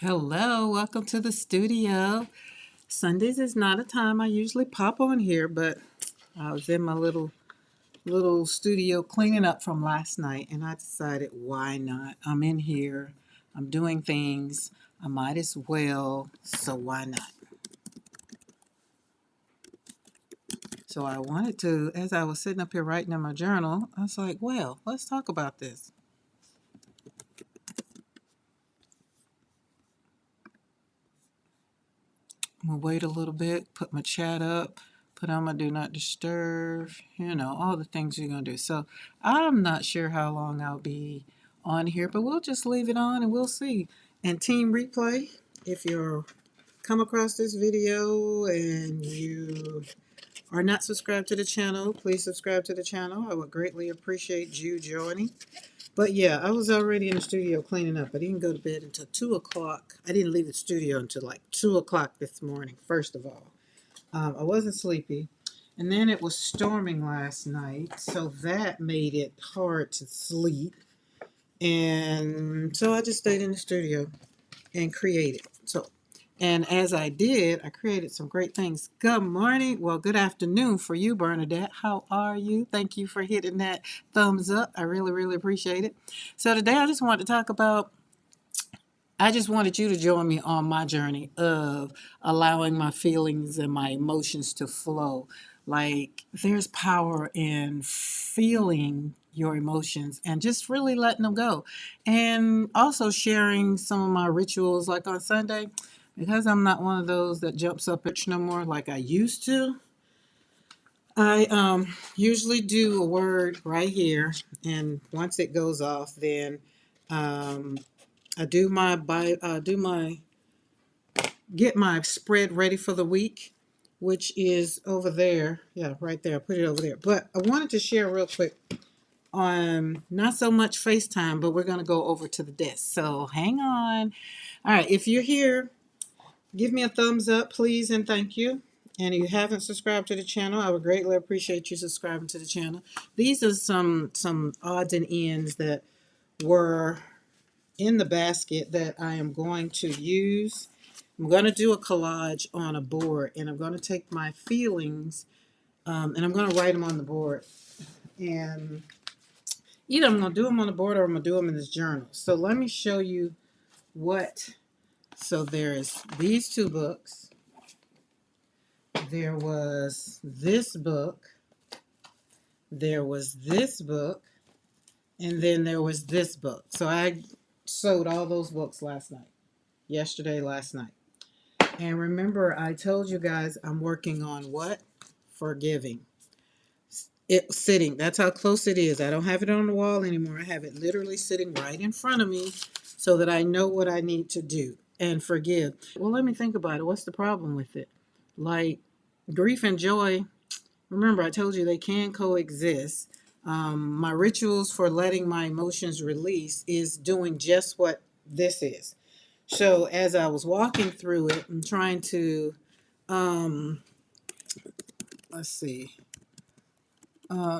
Hello, welcome to the studio. Sundays is not a time I usually pop on here, but I was in my little studio cleaning up from last night and I decided why not? I'm in here. I'm doing things. I might as well, so why not? So I wanted to, as I was sitting up here writing in my journal, I was like, well, let's talk about this. I'm gonna wait a little bit, put my chat up, put on my do not disturb, all the things you're gonna do. So I'm not sure how long I'll be on here, but we'll just leave it on and we'll see. And team replay, if you're come across this video and you are not subscribed to the channel, please subscribe to the channel. I would greatly appreciate you joining. But yeah, I was already in the studio cleaning up. I didn't go to bed until 2 o'clock. I didn't leave the studio until like 2 o'clock this morning, first of all. I wasn't sleepy. And then it was storming last night, so that made it hard to sleep. And so I just stayed in the studio and created. And as I did, I created some great things. Good morning. Well, good afternoon for you, Bernadette. How are you? Thank you for hitting that thumbs up. I really, really appreciate it. So today I just wanted to talk about, I just wanted you to join me on my journey of allowing my feelings and my emotions to flow. Like there's power in feeling your emotions and just really letting them go. And also sharing some of my rituals like on Sunday. Because I'm not one of those that jumps up at no more like I used to, I usually do a word right here, and once it goes off, then um, I do my get my spread ready for the week, which is over there. Yeah, right there. I put it over there. But I wanted to share real quick on not so much FaceTime, but we're gonna go over to the desk. So hang on. All right, if you're here, give me a thumbs up, please, and thank you. And if you haven't subscribed to the channel, I would greatly appreciate you subscribing to the channel. These are some odds and ends that were in the basket that I am going to use. I'm going to do a collage on a board, and I'm going to take my feelings and I'm going to write them on the board. And either I'm going to do them on the board or I'm going to do them in this journal. So let me show you what. So there's these two books. There was this book, there was this book, and then there was this book. So I sold all those books last night. And remember, I told you guys I'm working on what? Forgiving. It sitting. That's how close it is. I don't have it on the wall anymore. I have it literally sitting right in front of me so that I know what I need to do and forgive. Well, let me think about it. What's the problem with it? Like grief and joy. Remember, I told you they can coexist. My rituals for letting my emotions release is doing just what this is. So as I was walking through it, I'm trying to, let's see,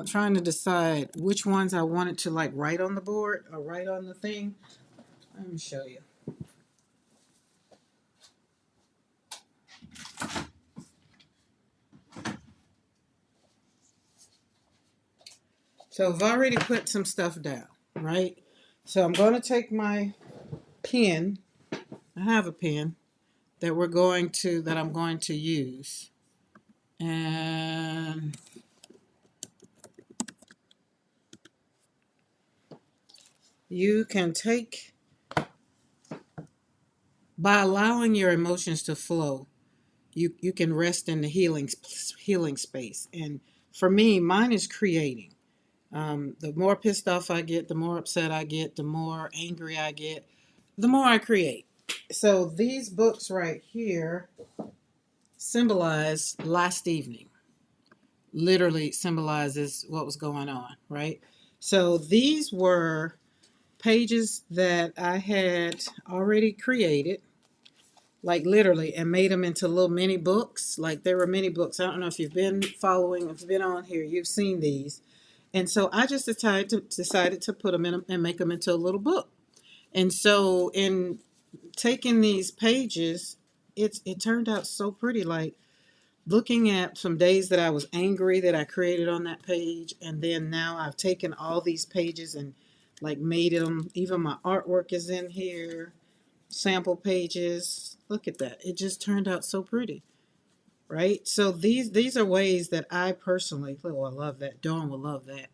trying to decide which ones I wanted to like write on the board or write on the thing. Let me show you. So I've already put some stuff down, right? So I'm going to take my pen. I have a pen that I'm going to use. And you can take, by allowing your emotions to flow, you can rest in the healing space. And for me, mine is creating. The more pissed off I get, the more upset I get, the more angry I get, the more I create. So these books right here symbolize last evening. Literally symbolizes what was going on, right? So these were pages that I had already created, like literally, and made them into little mini books. Like there were mini books. I don't know if you've been following, if you've been on here, you've seen these. And so I just decided to put them in and make them into a little book. And so in taking these pages, it turned out so pretty. Like looking at some days that I was angry that I created on that page, and then now I've taken all these pages and like made them. Even my artwork is in here, sample pages. Look at that. It just turned out so pretty, right? So these are ways that I personally. Oh, I love that. Dawn will love that.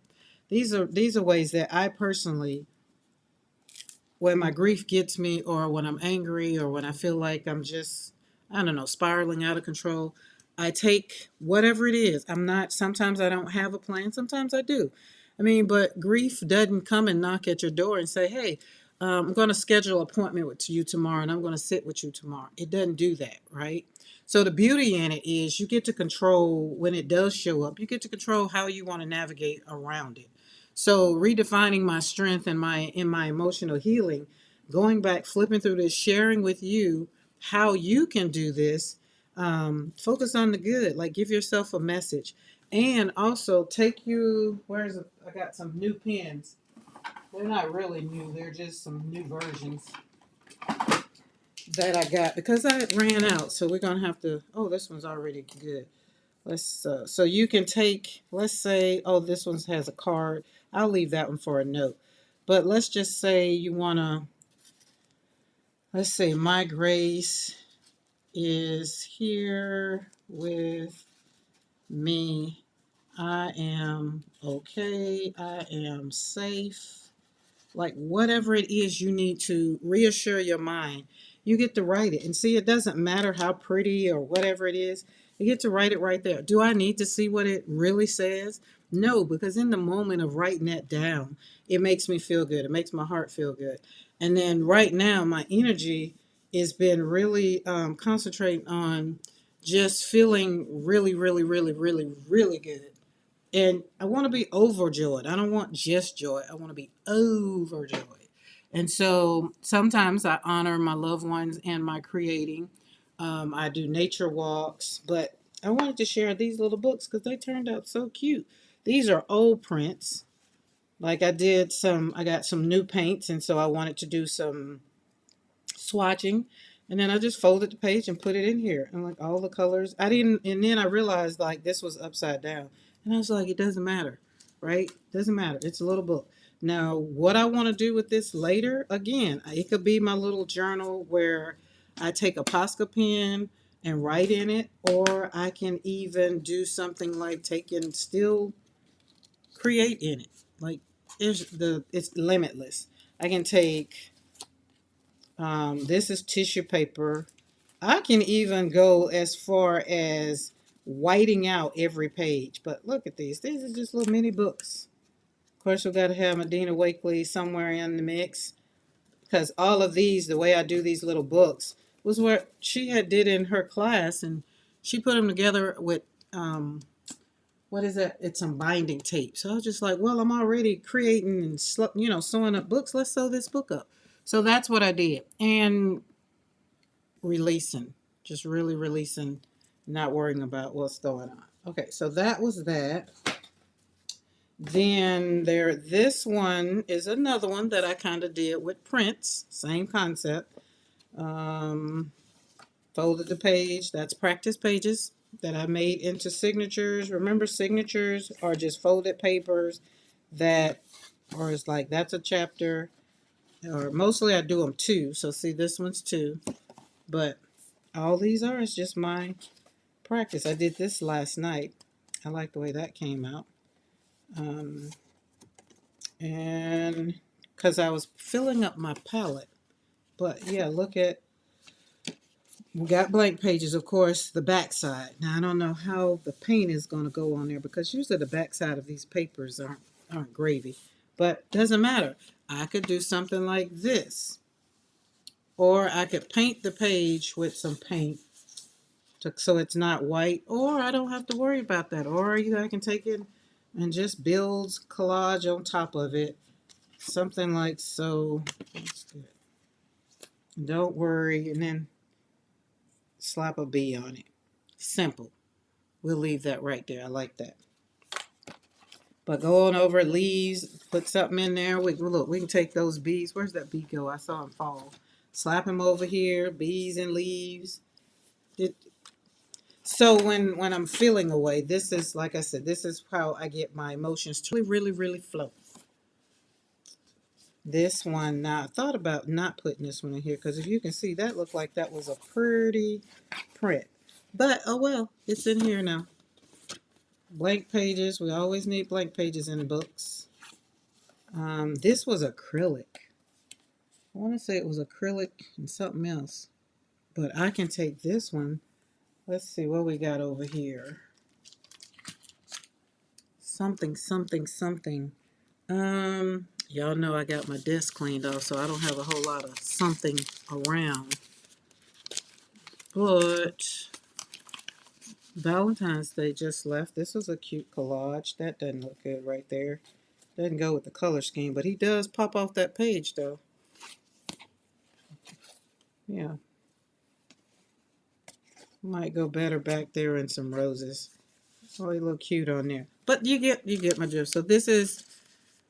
These are ways that I personally, when my grief gets me, or when I'm angry, or when I feel like I'm just, I don't know, spiraling out of control, I take whatever it is. I'm not, sometimes I don't have a plan, sometimes I do. I mean, but grief doesn't come and knock at your door and say, hey, I'm going to schedule an appointment with you tomorrow and I'm going to sit with you tomorrow. It doesn't do that, right? So the beauty in it is you get to control when it does show up, you get to control how you want to navigate around it. So redefining my strength and my emotional healing, going back, flipping through this, sharing with you how you can do this. Focus on the good, like give yourself a message, and also take you. I got some new pens. They're not really new. They're just some new versions that I got because I ran out. So we're gonna have to. Oh, this one's already good. Let's so you can take, let's say, oh, this one has a card. I'll leave that one for a note. But let's just say you want to, let's say my grace is here with me. I am okay. I am safe. Like whatever it is you need to reassure your mind, you get to write it. And see, it doesn't matter how pretty or whatever it is, you get to write it right there. Do I need to see what it really says? No, because in the moment of writing that down, it makes me feel good. It makes my heart feel good. And then right now, my energy has been really concentrating on just feeling really, really, really, really, really good. And I want to be overjoyed. I don't want just joy. I want to be overjoyed. And so sometimes I honor my loved ones and my creating. I do nature walks, but I wanted to share these little books because they turned out so cute. These are old prints. Like I got some new paints, and so I wanted to do some swatching, and then I just folded the page and put it in here, and like all the colors I didn't, and then I realized like this was upside down, and I was like, it doesn't matter, right? Doesn't matter, it's a little book. Now what I want to do with this later, again, it could be my little journal where I take a Posca pen and write in it, or I can even do something like take and still create in it. Like it's limitless. I can take this is tissue paper. I can even go as far as whiting out every page. But look at these. These are just little mini books. Of course, we've got to have Medina Wakely somewhere in the mix. Because all of these, the way I do these little books, was what she had did in her class. And she put them together with, what is that? It's some binding tape. So I was just like, well, I'm already creating and, sewing up books. Let's sew this book up. So that's what I did. And releasing, just really releasing, not worrying about what's going on. Okay, so that was that. Then this one is another one that I kind of did with prints, same concept. Um, Folded the page, that's practice pages that I made into signatures. Remember, signatures are just folded papers that, or it's like that's a chapter, or mostly I do them two. So see, this one's two, but all these are is just my practice. I did this last night. I like the way that came out. Um, and because I was filling up my palette. But yeah, look at, we got blank pages, of course, the back side. Now, I don't know how the paint is going to go on there because usually the back side of these papers aren't gravy. But doesn't matter. I could do something like this. Or I could paint the page with some paint so it's not white, or I don't have to worry about that. Or I can take it and just build collage on top of it, something like so. That's good. Don't worry, and then slap a B on it. Simple. We'll leave that right there. I like that. But going over leaves, put something in there. Look, we can take those bees. Where's that bee go? I saw him fall. slap him over here, bees and leaves. It, so when I'm feeling away, this is, like I said, this is how I get my emotions to really, really flow. This one, now I thought about not putting this one in here because if you can see, that looked like that was a pretty print. But oh well, it's in here now. Blank pages. We always need blank pages in books. This was acrylic. I want to say it was acrylic and something else. But I can take this one. Let's see what we got over here. Something, something, something. Y'all know I got my desk cleaned off, so I don't have a whole lot of something around. But Valentine's Day just left. This was a cute collage. That doesn't look good right there. Doesn't go with the color scheme, but he does pop off that page though. Yeah. Might go better back there in some roses. Oh, he look cute on there. But you get my drift. So this is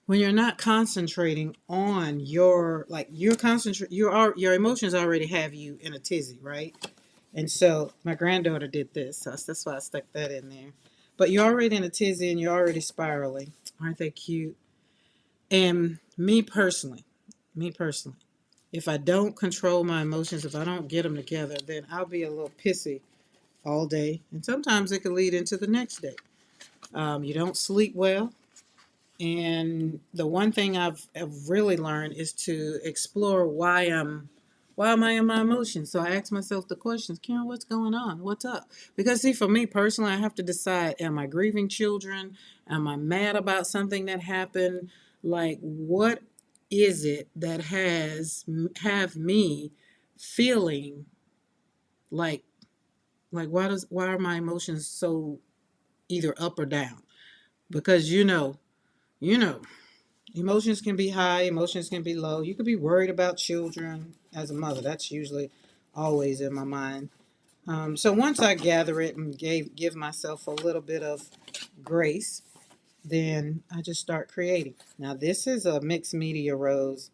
when you're not concentrating on your, like, you're concentrate your emotions already have you in a tizzy, right? And so my granddaughter did this, so that's why I stuck that in there. But you're already in a tizzy and you're already spiraling. Aren't they cute? And me personally, if I don't control my emotions, if I don't get them together, then I'll be a little pissy all day. And sometimes it can lead into the next day. You don't sleep well. And the one thing I've really learned is to explore why am I in my emotions? So I ask myself the questions, Karen, what's going on? What's up? Because see, for me personally, I have to decide, am I grieving children? Am I mad about something that happened? Like, what is it that have me feeling like why are my emotions so either up or down? Because you know, emotions can be high, emotions can be low. You could be worried about children as a mother. That's usually always in my mind. So once I gather it and give myself a little bit of grace, then I just start creating. Now this is a mixed media rose.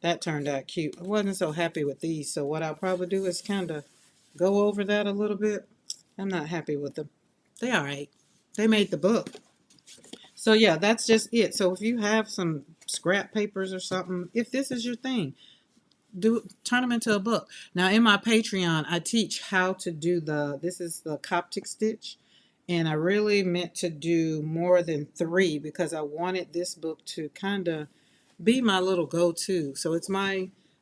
That turned out cute. I wasn't so happy with these, so what I'll probably do is kind of go over that a little bit. I'm not happy with them. They all right. They made the book. So yeah, that's just it. So if you have some scrap papers or something, if this is your thing, turn them into a book. Now in my Patreon, I teach how to do this is the Coptic stitch, and I really meant to do more than 3 because I wanted this book to kind of be my little go-to. So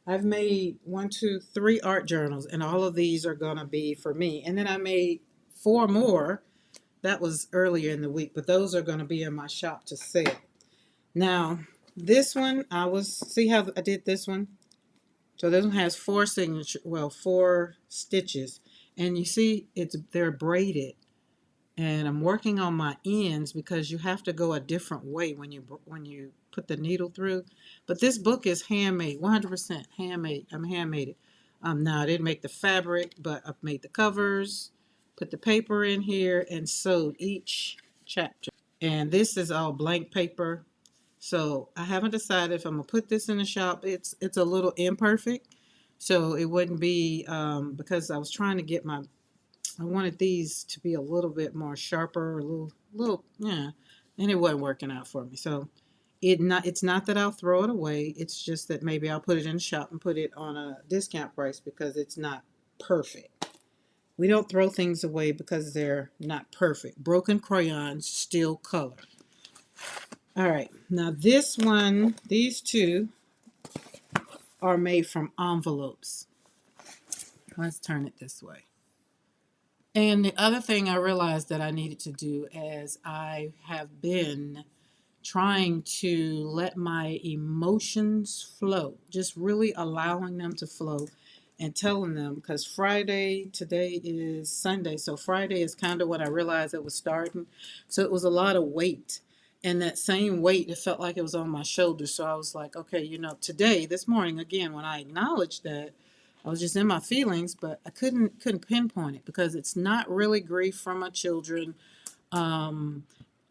I've made 1, 2, 3 art journals, and all of these are gonna be for me. And then I made 4 more. That was earlier in the week, but those are going to be in my shop to sell. Now, this one, see how I did this one? So this one has 4 stitches. And you see, they're braided. And I'm working on my ends because you have to go a different way when you put the needle through. But this book is handmade, 100% handmade. I'm handmade it. Now I didn't make the fabric, but I've made the covers, put the paper in here, and sewed each chapter. And this is all blank paper. So I haven't decided if I'm gonna put this in the shop. It's a little imperfect, so it wouldn't be because I was trying to get I wanted these to be a little bit more sharper, a little, yeah, and it wasn't working out for me. So it's not that I'll throw it away. It's just that maybe I'll put it in the shop and put it on a discount price because it's not perfect. We don't throw things away because they're not perfect. Broken crayons still color. All right, now these 2 are made from envelopes. Let's turn it this way. And the other thing I realized that I needed to do as I have been trying to let my emotions flow, just really allowing them to flow and telling them, because today is Sunday, so Friday is kind of when I realized it was starting. So it was a lot of weight. And that same weight, it felt like it was on my shoulders. So I was like, okay, today, this morning, again, when I acknowledged that, I was just in my feelings, but I couldn't pinpoint it because it's not really grief from my children. Um,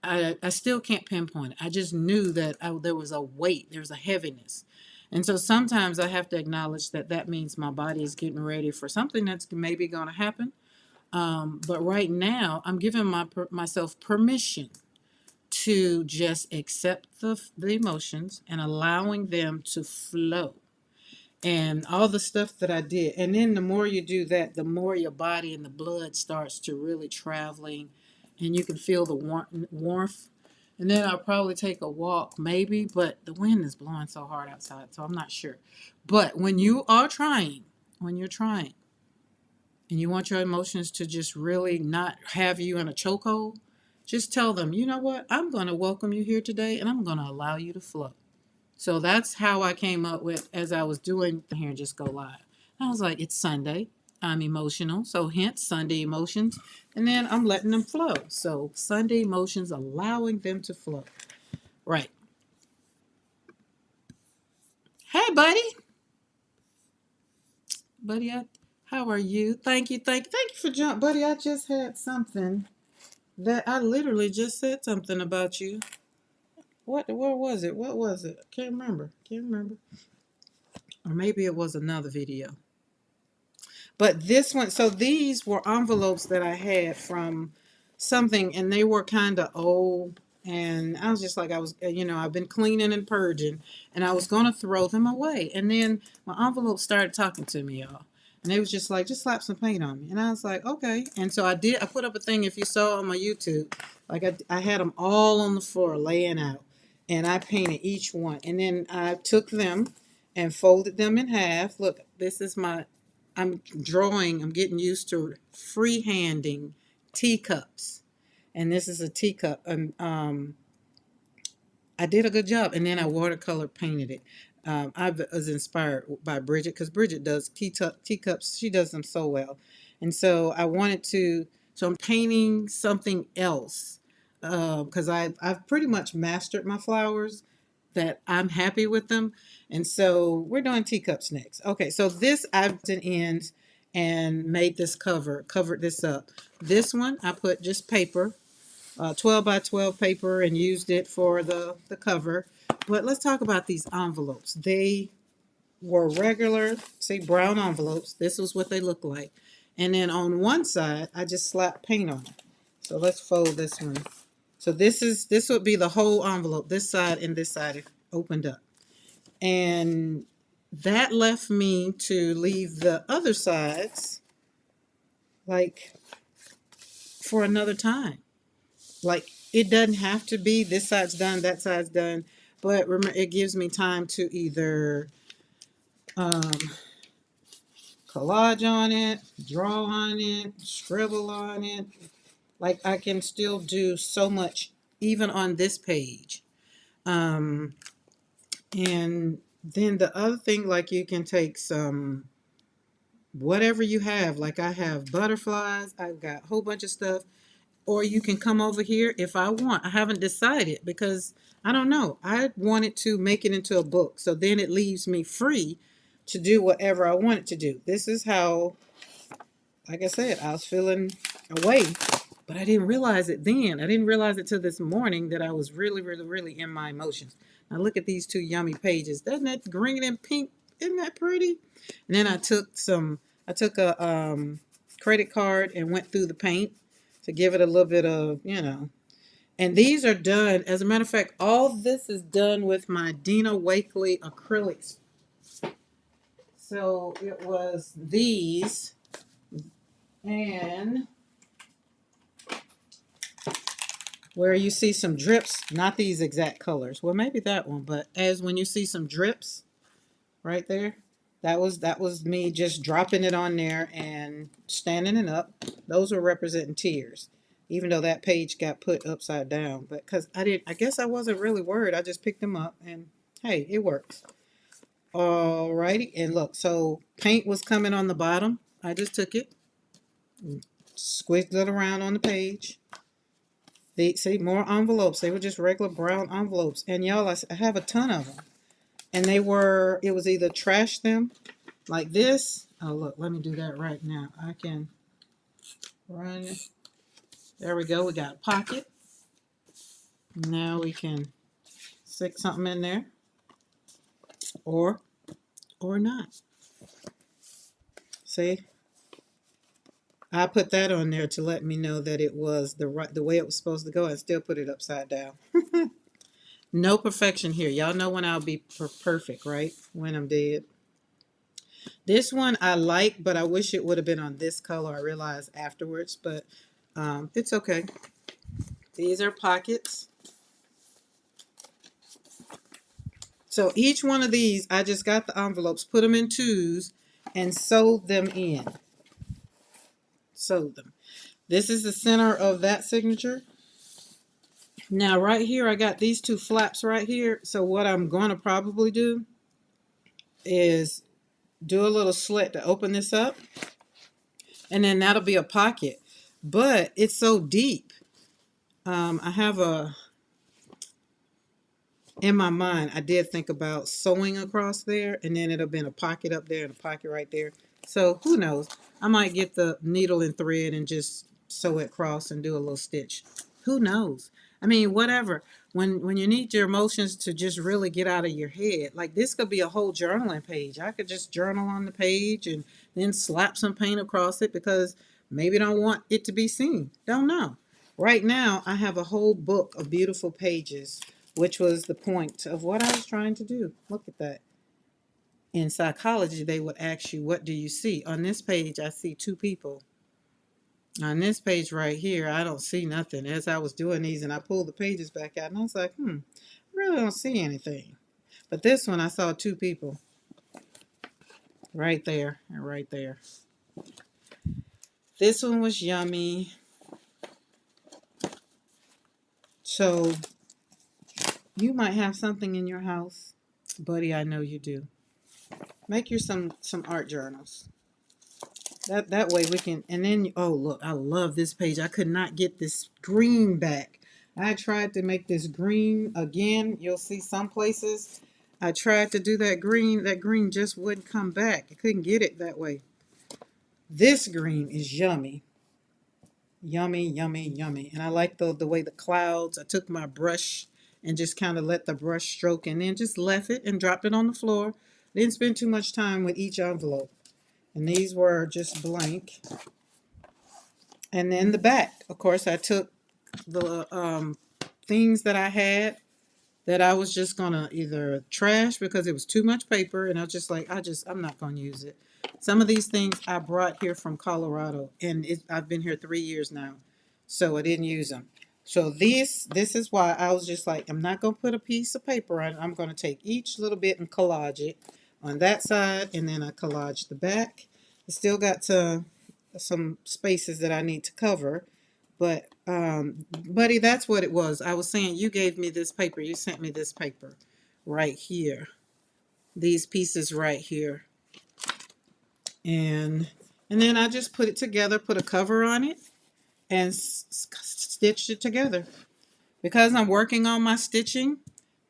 I still can't pinpoint it. I just knew that there was a weight, there was a heaviness. And so sometimes I have to acknowledge that that means my body is getting ready for something that's maybe going to happen. But right now, I'm giving myself permission to just accept the emotions and allowing them to flow and all the stuff that I did. And then the more you do that, the more your body and the blood starts to really traveling, and you can feel the warmth. And then I'll probably take a walk, maybe, but the wind is blowing so hard outside, so I'm not sure. But when you're trying, and you want your emotions to just really not have you in a chokehold, just tell them, you know what, I'm going to welcome you here today, and I'm going to allow you to flow. So that's how I came up with, as I was doing here and just go live. I was like, it's Sunday. I'm emotional. So hence Sunday emotions. And then I'm letting them flow. So Sunday emotions, allowing them to flow. Right. Hey, buddy. Buddy, how are you? Thank you for jumping. Buddy, I just had something that I literally just said something about you. Where was it? What was it? Can't remember. Or maybe it was another video. But this one, so these were envelopes that I had from something, and they were kind of old. And I was just like, I've been cleaning and purging, and I was going to throw them away. And then my envelope started talking to me, y'all. And they was just like, just slap some paint on me. And I was like, okay. And so I did. I put up a thing, if you saw on my YouTube, like I had them all on the floor laying out, and I painted each one. And then I took them and folded them in half. Look, this is I'm getting used to freehanding teacups. And this is a teacup. And I did a good job. And then I watercolor painted it. I was inspired by Bridget, because Bridget does teacups. She does them so well. And so so I'm painting something else, because I've pretty much mastered my flowers, that I'm happy with them. And so we're doing teacups next. Okay, so this I've done ends and made this covered this up. This one I put just paper, 12 by 12 paper, and used it for the cover. But let's talk about these envelopes. They were regular, say, brown envelopes. This was what they look like. And then on one side, I just slapped paint on it. So let's fold this one. So this would be the whole envelope, this side and this side opened up. And that left me to leave the other sides, like, for another time. Like, it doesn't have to be this side's done, that side's done, but remember, it gives me time to either um, collage on it, draw on it, scribble on it. Like, I can still do so much even on this page. Um, and then the other thing, like, you can take some whatever you have. Like, I have butterflies, I've got a whole bunch of stuff. Or you can come over here if I want. I haven't decided, because I don't know. I wanted to make it into a book, so then it leaves me free to do whatever I want it to do. This is how, like I said, I was feeling away, but I didn't realize it then. I didn't realize it till this morning that I was really, really, really in my emotions. Now look at these two yummy pages. Doesn't that green and pink? Isn't that pretty? And then I took a credit card and went through the paint to give it a little bit of, And these are done, as a matter of fact, all this is done with my Dina Wakley acrylics. So it was these, and where you see some drips, not these exact colors. Well, maybe that one, but as when you see some drips right there, that was me just dropping it on there and standing it up. Those were representing tears, even though that page got put upside down. But because I guess I wasn't really worried. I just picked them up, and hey, it works. Alrighty, and look, so paint was coming on the bottom. I just took it, squished it around on the page. They see more envelopes. They were just regular brown envelopes, and y'all, I have a ton of them. And it was either trash them like this. Oh, look, let me do that right now. I can run it. There we go. We got a pocket. Now we can stick something in there. Or or not. See, I put that on there to let me know that it was the way it was supposed to go. I still put it upside down. No perfection here. Y'all know when I'll be perfect, right? When I'm dead. This one I like, but I wish it would have been on this color. I realized afterwards, but it's okay. These are pockets. So each one of these, I just got the envelopes, put them in twos, and sewed them in. Sewed them. This is the center of that signature. Now right here, I got these two flaps right here. So what I'm going to probably do is do a little slit to open this up. And then that'll be a pocket. But it's so deep. I have in my mind, I did think about sewing across there, and then it'll have been a pocket up there and a pocket right there. So who knows? I might get the needle and thread and just sew it across and do a little stitch. Who knows? I mean, whatever. When you need your emotions to just really get out of your head, like this could be a whole journaling page. I could just journal on the page and then slap some paint across it because maybe I don't want it to be seen. Don't know. Right now, I have a whole book of beautiful pages, which was the point of what I was trying to do. Look at that. In psychology, they would ask you, what do you see? On this page, I see two people. On this page right here, I don't see nothing. As I was doing these and I pulled the pages back out and I was like, I really don't see anything. But this one, I saw two people right there and right there. This one was yummy. So you might have something in your house. Buddy, I know you do. Make your some art journals. That way we can, and then, oh look, I love this page. I could not get this green back. I tried to make this green again. You'll see some places I tried to do that green just wouldn't come back. I couldn't get it that way. This green is yummy. Yummy, yummy, yummy. And I like the way the clouds, I took my brush and just kind of let the brush stroke and then just left it and dropped it on the floor. Didn't spend too much time with each envelope. And these were just blank. And then the back, of course, I took the things that I had that I was just gonna either trash because it was too much paper, and I was just like, I'm not gonna use it. Some of these things I brought here from Colorado, and I've been here 3 years now, so I didn't use them. So this is why I was just like, I'm not gonna put a piece of paper on it. I'm gonna take each little bit and collage it on that side, and then I collage the back. I still got some spaces that I need to cover. But, buddy, that's what it was. I was saying you gave me this paper. You sent me this paper right here. These pieces right here. And then I just put it together, put a cover on it, and stitched it together. Because I'm working on my stitching,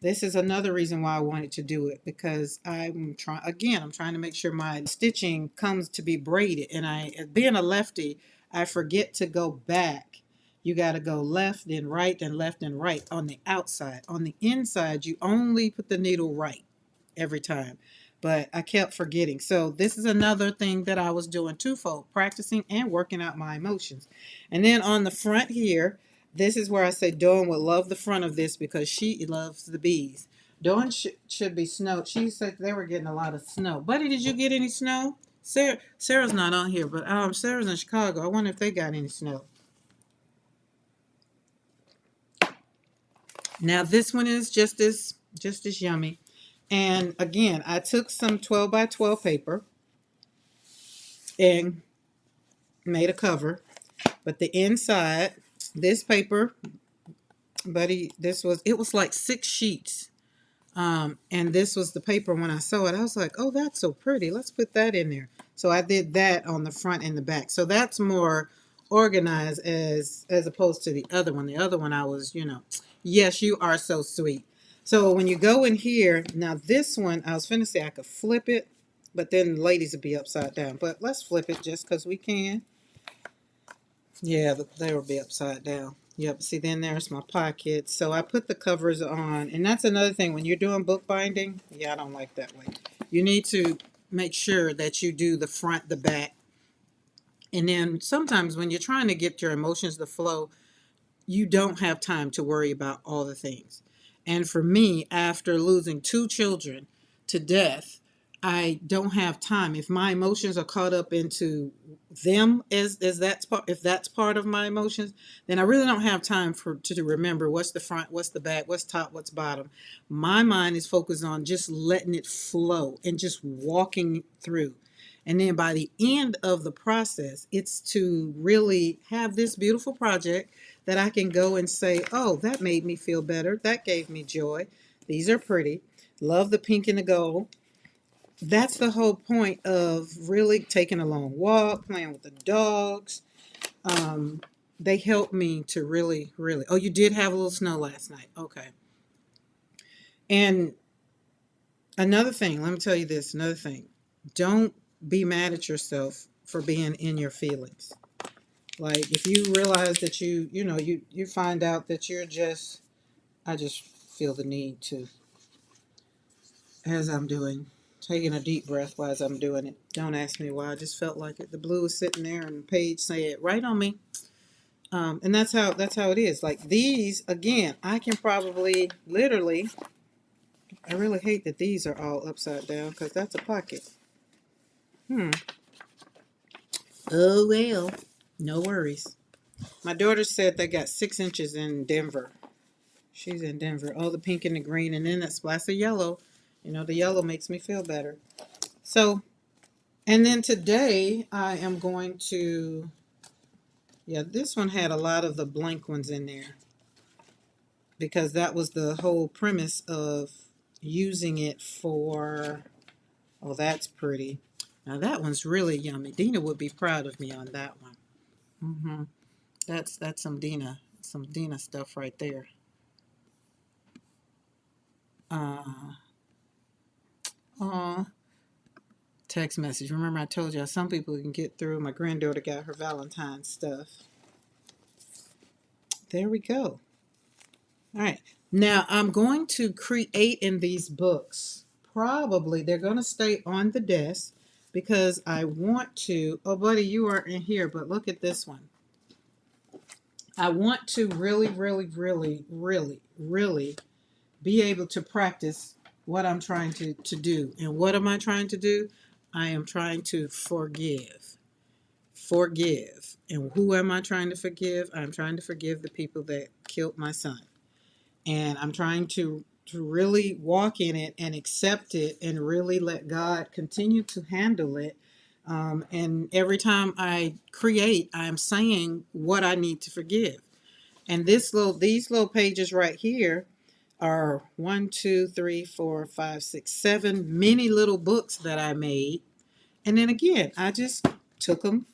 this is another reason why I wanted to do it, because I'm trying to make sure my stitching comes to be braided. And being a lefty, I forget to go back. You got to go left, then right, then left and right on the outside. On the inside, you only put the needle right every time. But I kept forgetting. So this is another thing that I was doing twofold, practicing and working out my emotions. And then on the front here, this is where I say Dawn would love the front of this because she loves the bees. Dawn should be snowed. She said they were getting a lot of snow. Buddy, did you get any snow? Sarah's not on here, but Sarah's in Chicago. I wonder if they got any snow. Now this one is just as yummy. And again, I took some 12 by 12 paper and made a cover. But the inside, this paper, buddy, it was like 6 sheets. And this was the paper when I saw it. I was like, oh, that's so pretty. Let's put that in there. So I did that on the front and the back. So that's more organized as opposed to the other one. The other one I was, yes, you are so sweet. So when you go in here, now this one, I was finna say I could flip it, but then the ladies would be upside down. But let's flip it just because we can. Yeah, they will be upside down. Yep, see, then there's my pocket. So I put the covers on, and that's another thing. When you're doing bookbinding, yeah, I don't like that way. You need to make sure that you do the front, the back, and then sometimes when you're trying to get your emotions to flow, you don't have time to worry about all the things. And for me, after losing two children to death, I don't have time. If my emotions are caught up into them as that's part, if that's part of my emotions, then I really don't have time for to remember what's the front, what's the back, what's top, what's bottom. My mind is focused on just letting it flow and just walking through. And then by the end of the process, it's to really have this beautiful project that I can go and say, oh, that made me feel better. That gave me joy. These are pretty. Love the pink and the gold. That's the whole point of really taking a long walk, playing with the dogs. Um, they help me to really, really. Oh, you did have a little snow last night. Okay. And another thing, let me tell you this another thing. Don't be mad at yourself for being in your feelings. Like if you realize that you find out that you're just I just feel the need to, as I'm doing, taking a deep breath while I'm doing it. Don't ask me why. I just felt like it. The blue was sitting there, and Paige said, "Right on me." And that's how it is. Like these again, I can probably literally. I really hate that these are all upside down because that's a pocket. Hmm. Oh well, no worries. My daughter said they got 6 inches in Denver. She's in Denver. Oh, the pink and the green, and then that splash of yellow. The yellow makes me feel better. So, and then today I am going to, yeah, this one had a lot of the blank ones in there because that was the whole premise of using it for, oh, that's pretty. Now that one's really yummy. Dina would be proud of me on that one. Mm-hmm. That's some Dina stuff right there. Uh, aw, text message. Remember I told you some people can get through. My granddaughter got her Valentine's stuff. There we go. All right. Now I'm going to create in these books. Probably they're going to stay on the desk because I want to. Oh, buddy, you are in here, but look at this one. I want to really, really, really, really, really be able to practice what I'm trying to do. And what am I trying to do? I am trying to forgive. Forgive. And who am I trying to forgive? I'm trying to forgive the people that killed my son. And I'm trying to really walk in it and accept it and really let God continue to handle it. And every time I create, I'm saying what I need to forgive. And these little pages right here are 7 mini little books that I made. And then again, I just took them.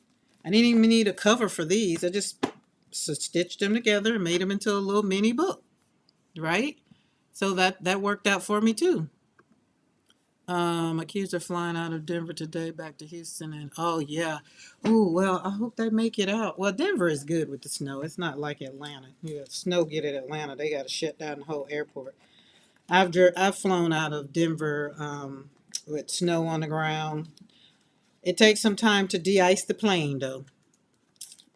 I didn't even need a cover for these. I just stitched them together and made them into a little mini book, right? So that worked out for me too. My kids are flying out of Denver today back to Houston, and oh yeah, oh well, I hope they make it out. Well, Denver is good with the snow. It's not like Atlanta. Yeah, snow get at Atlanta, they got to shut down the whole airport. I've flown out of Denver with snow on the ground. It takes some time to de-ice the plane though.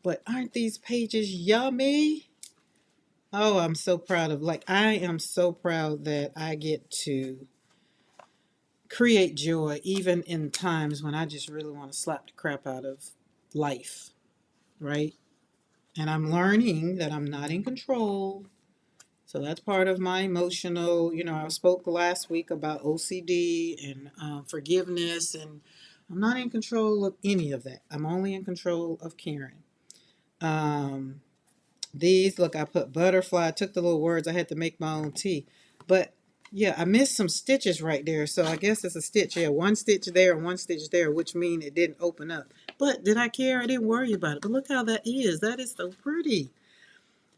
But aren't these pages yummy? Oh, I'm so proud of I am so proud that I get to create joy even in times when I just really want to slap the crap out of life, right? And I'm learning that I'm not in control. So that's part of my emotional, I spoke last week about OCD and forgiveness, and I'm not in control of any of that. I'm only in control of Karen. Um, These, look, I put butterfly. I took the little words. I had to make my own tea. But yeah, I missed some stitches right there. So I guess it's a stitch. Yeah, one stitch there and one stitch there, which means it didn't open up. But did I care? I didn't worry about it. But look how that is. That is so pretty.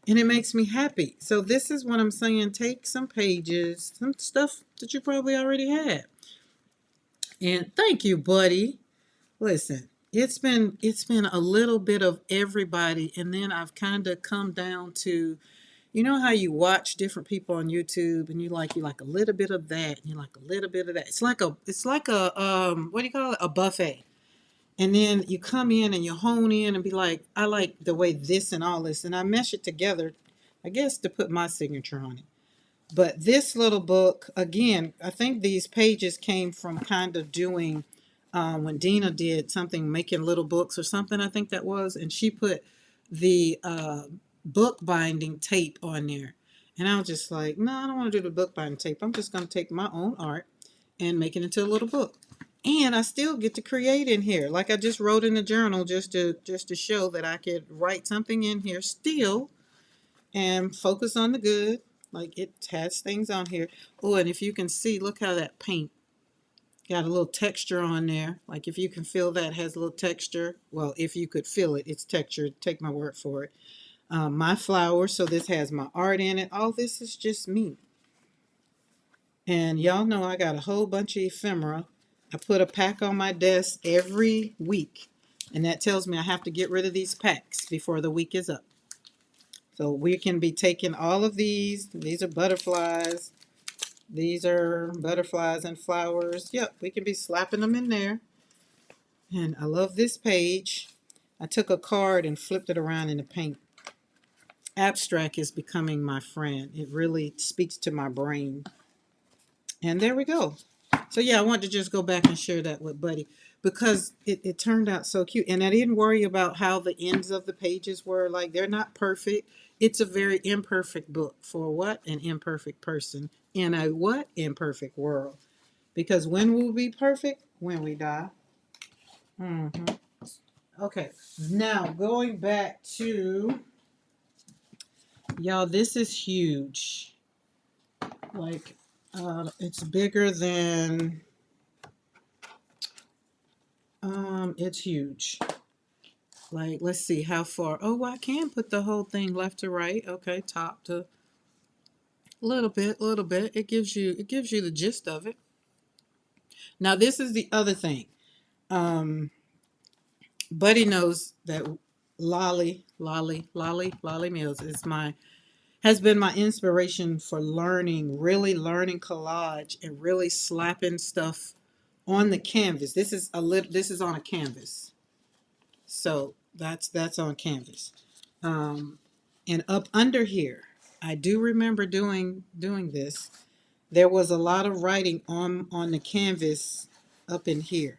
And it makes me happy. So this is what I'm saying. Take some pages, some stuff that you probably already had. And thank you, buddy. Listen, it's been a little bit of everybody, and then I've kind of come down to, you know how you watch different people on YouTube and you like a little bit of that and you like a little bit of that. It's like a what do you call it? A buffet. And then you come in and you hone in and be like, I like the way this and all this, and I mesh it together, I guess, to put my signature on it. But this little book, again, I think these pages came from kind of doing when Dina did something, making little books or something, I think that was, and she put the book binding tape on there. And I was just like, no, I don't want to do the book binding tape. I'm just going to take my own art and make it into a little book. And I still get to create in here. Like I just wrote in the journal just to show that I could write something in here still and focus on the good. Like it has things on here. Oh, and if you can see, look how that paint got a little texture on there. Like if you can feel that, it has a little texture. Well, if you could feel it, it's texture. Take my word for it. My flower, so this has my art in it. All this is just me. And y'all know I got a whole bunch of ephemera. I put a pack on my desk every week. And that tells me I have to get rid of these packs before the week is up. So we can be taking all of these. These are butterflies. These are butterflies and flowers. Yep, we can be slapping them in there. And I love this page. I took a card and flipped it around in the paint. Abstract is becoming my friend. It really speaks to my brain. And there we go. So yeah, I wanted to just go back and share that with Buddy because it turned out so cute. And I didn't worry about how the ends of the pages were. Like they're not perfect. It's a very imperfect book for what? An imperfect person in a what? Imperfect world. Because when will we be perfect? When we die. Mm-hmm. Okay. Now going back to y'all, this is huge. Like it's bigger than it's huge. Like, let's see how far. Oh, well, I can put the whole thing left to right. Okay, top to little bit. It gives you the gist of it. Now, this is the other thing. Um, Buddy knows that Lolly Mills is my has been my inspiration for learning, really learning collage and really slapping stuff on the canvas. This is on a canvas. So that's on canvas. Um, and up under here, I do remember doing this. There was a lot of writing on the canvas up in here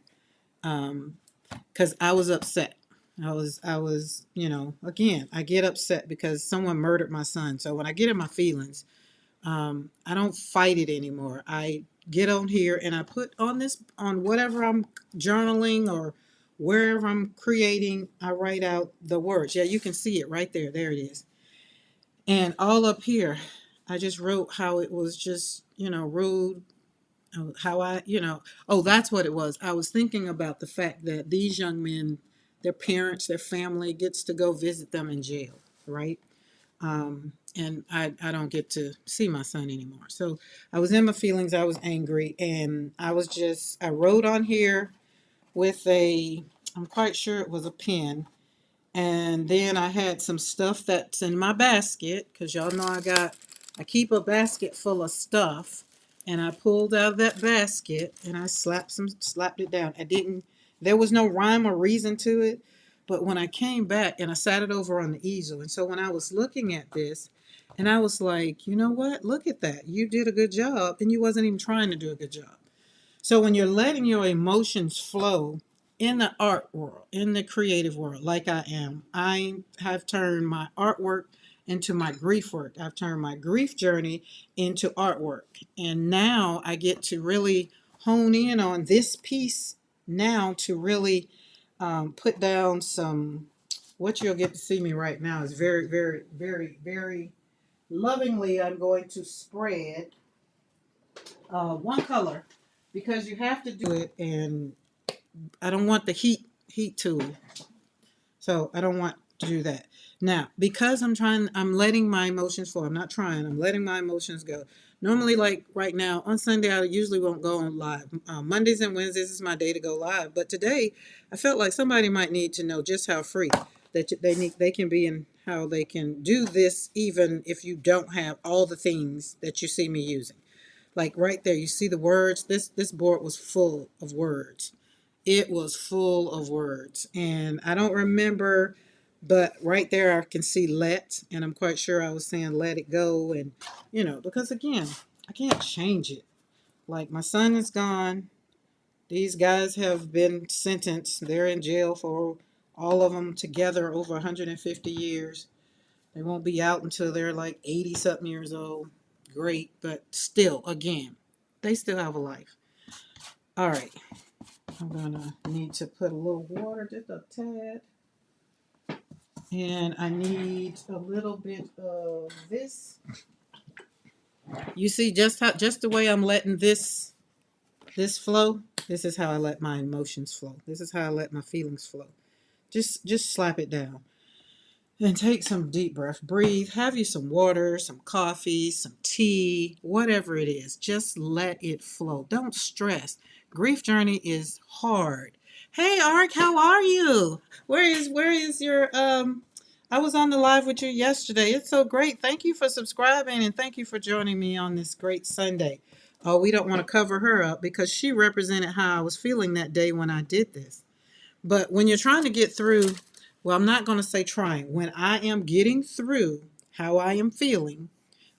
because I was upset. I was again I get upset because someone murdered my son. So when I get in my feelings, I don't fight it anymore. I get on here and I put on this on whatever I'm journaling or wherever I'm creating. I write out the words. Yeah, you can see it right there. There it is. And all up here, I just wrote how it was just rude. How oh, that's what it was. I was thinking about the fact that these young men, their parents, their family gets to go visit them in jail, right? And I don't get to see my son anymore. So I was in my feelings. I was angry, and I wrote on here with I'm quite sure it was a pen. And then I had some stuff that's in my basket because y'all know I keep a basket full of stuff. And I pulled out of that basket and I slapped it down. There was no rhyme or reason to it. But when I came back and I sat it over on the easel, and so when I was looking at this, and I was like, you know what? Look at that. You did a good job, and you wasn't even trying to do a good job. So when you're letting your emotions flow in the art world, in the creative world, like I have turned my artwork into my grief work. I've turned my grief journey into artwork. And now I get to really hone in on this piece now to really put down some, what you'll get to see me right now is very, very, very, very lovingly, I'm going to spread one color because you have to do it, and I don't want the heat tool, so I don't want to do that. Now, because I'm letting my emotions flow. I'm not trying. I'm letting my emotions go. Normally, like right now on Sunday, I usually won't go on live. Mondays and Wednesdays is my day to go live. But today, I felt like somebody might need to know just how free that they can be and how they can do this, even if you don't have all the things that you see me using. Like right there, you see the words. This board was full of words. It was full of words, and I don't remember, but right there I can see let, and I'm quite sure I was saying let it go, and because again, I can't change it. Like my son is gone. These guys have been sentenced. They're in jail for all of them together over 150 years. They won't be out until they're like 80 something years old. Great, but still, again, they still have a life. All right, I'm gonna need to put a little water, just a tad, and I need a little bit of this. You see just the way I'm letting this flow. This is how I let my emotions flow. This is how I let my feelings flow. Just slap it down. And take some deep breath. Breathe. Have you some water, some coffee, some tea, whatever it is. Just let it flow. Don't stress. Grief journey is hard. Hey Ark, how are you? Where is your I was on the live with you yesterday. It's so great. Thank you for subscribing and thank you for joining me on this great Sunday. Oh, we don't want to cover her up because she represented how I was feeling that day when I did this. But when you're trying to get through, well, I'm not going to say trying. When I am getting through how I am feeling,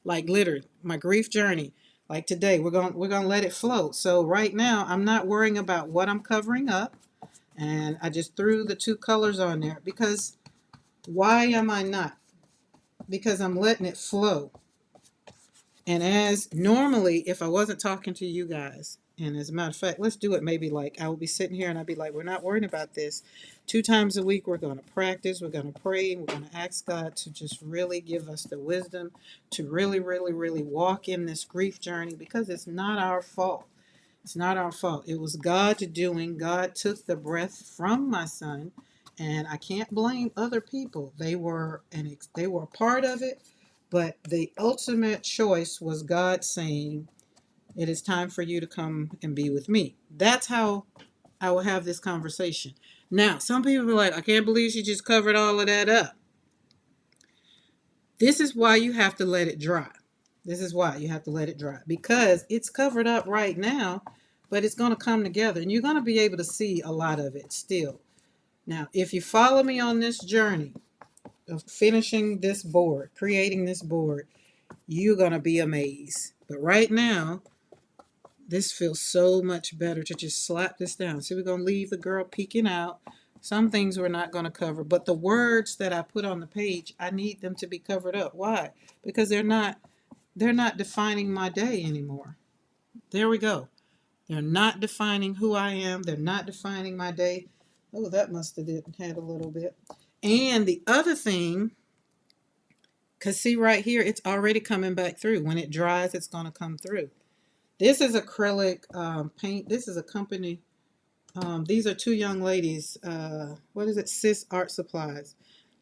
like literally my grief journey, like today, we're going to let it flow. So right now, I'm not worrying about what I'm covering up, and I just threw the two colors on there because why am I not? Because I'm letting it flow. And as normally, if I wasn't talking to you guys, and as a matter of fact, let's do it maybe like I will be sitting here and I'll be like, we're not worrying about this. 2 times a week, we're going to practice, we're going to pray, we're going to ask God to just really give us the wisdom to really, really, really walk in this grief journey because it's not our fault. It's not our fault. It was God's doing. God took the breath from my son, and I can't blame other people. They were a part of it, but the ultimate choice was God saying, "It is time for you to come and be with me." That's how I will have this conversation. Now, some people be like, "I can't believe she just covered all of that up." This is why you have to let it dry. This is why you have to let it dry because it's covered up right now, but it's going to come together and you're going to be able to see a lot of it still. Now, if you follow me on this journey of finishing this board, creating this board, you're going to be amazed. But right now, this feels so much better to just slap this down. See, we're going to leave the girl peeking out. Some things we're not going to cover, but the words that I put on the page, I need them to be covered up. Why? Because they're not defining my day anymore. There we go. They're not defining who I am. They're not defining my day. Oh, that must have had a little bit. And the other thing, because see right here, it's already coming back through. When it dries, it's going to come through. This is acrylic paint. This is a company. These are two young ladies. What is it? Sis Art Supplies.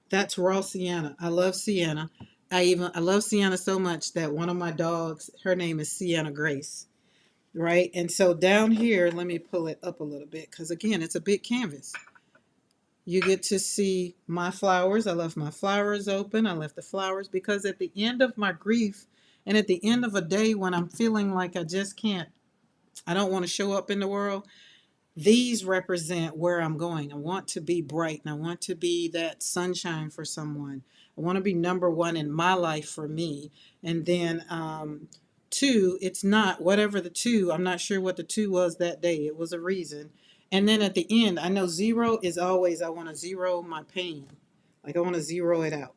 That's raw sienna. I love sienna. I love sienna so much that one of my dogs, her name is Sienna Grace. Right? And so down here, let me pull it up a little bit because again, it's a big canvas. You get to see my flowers. I left my flowers open. I left the flowers because at the end of my grief and at the end of a day when I'm feeling like I don't want to show up in the world, these represent where I'm going. I want to be bright and I want to be that sunshine for someone. I want to be number one in my life for me. And then two, it's not whatever the two, I'm not sure what the two was that day. It was a reason. And then at the end, I know zero is always, I want to zero my pain. Like I want to zero it out.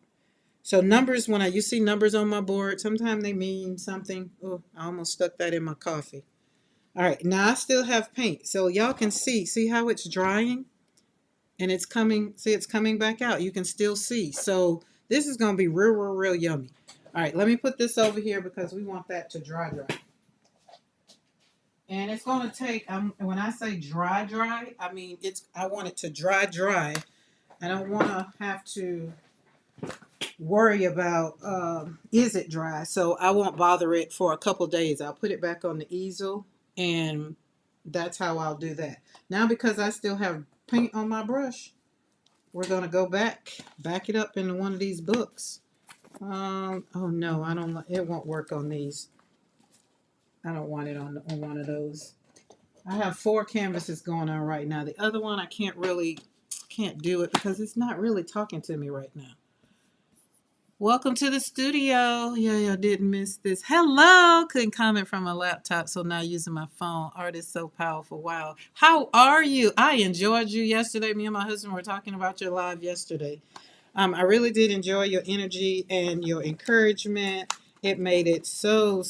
So numbers, when you see numbers on my board, sometimes they mean something. Oh, I almost stuck that in my coffee. All right, now I still have paint. So y'all can see how it's drying and it's coming, see it's coming back out. You can still see. So this is going to be real, real, real yummy. All right, let me put this over here because we want that to dry. And it's going to take, when I say dry, I mean, I want it to dry. I don't want to have to worry about is it dry. So I won't bother it for a couple days. I'll put it back on the easel, and that's how I'll do that. Now because I still have paint on my brush, we're gonna go back it up into one of these books. Oh no, I don't. It won't work on these. I don't want it on one of those. I have 4 canvases going on right now. The other one I can't do it because it's not really talking to me right now. Welcome to the studio. Yeah, I didn't miss this. Hello. Couldn't comment from a laptop, so now using my phone. Art is so powerful. Wow. How are you? I enjoyed you yesterday. Me and my husband were talking about your live yesterday. I really did enjoy your energy and your encouragement. It made it so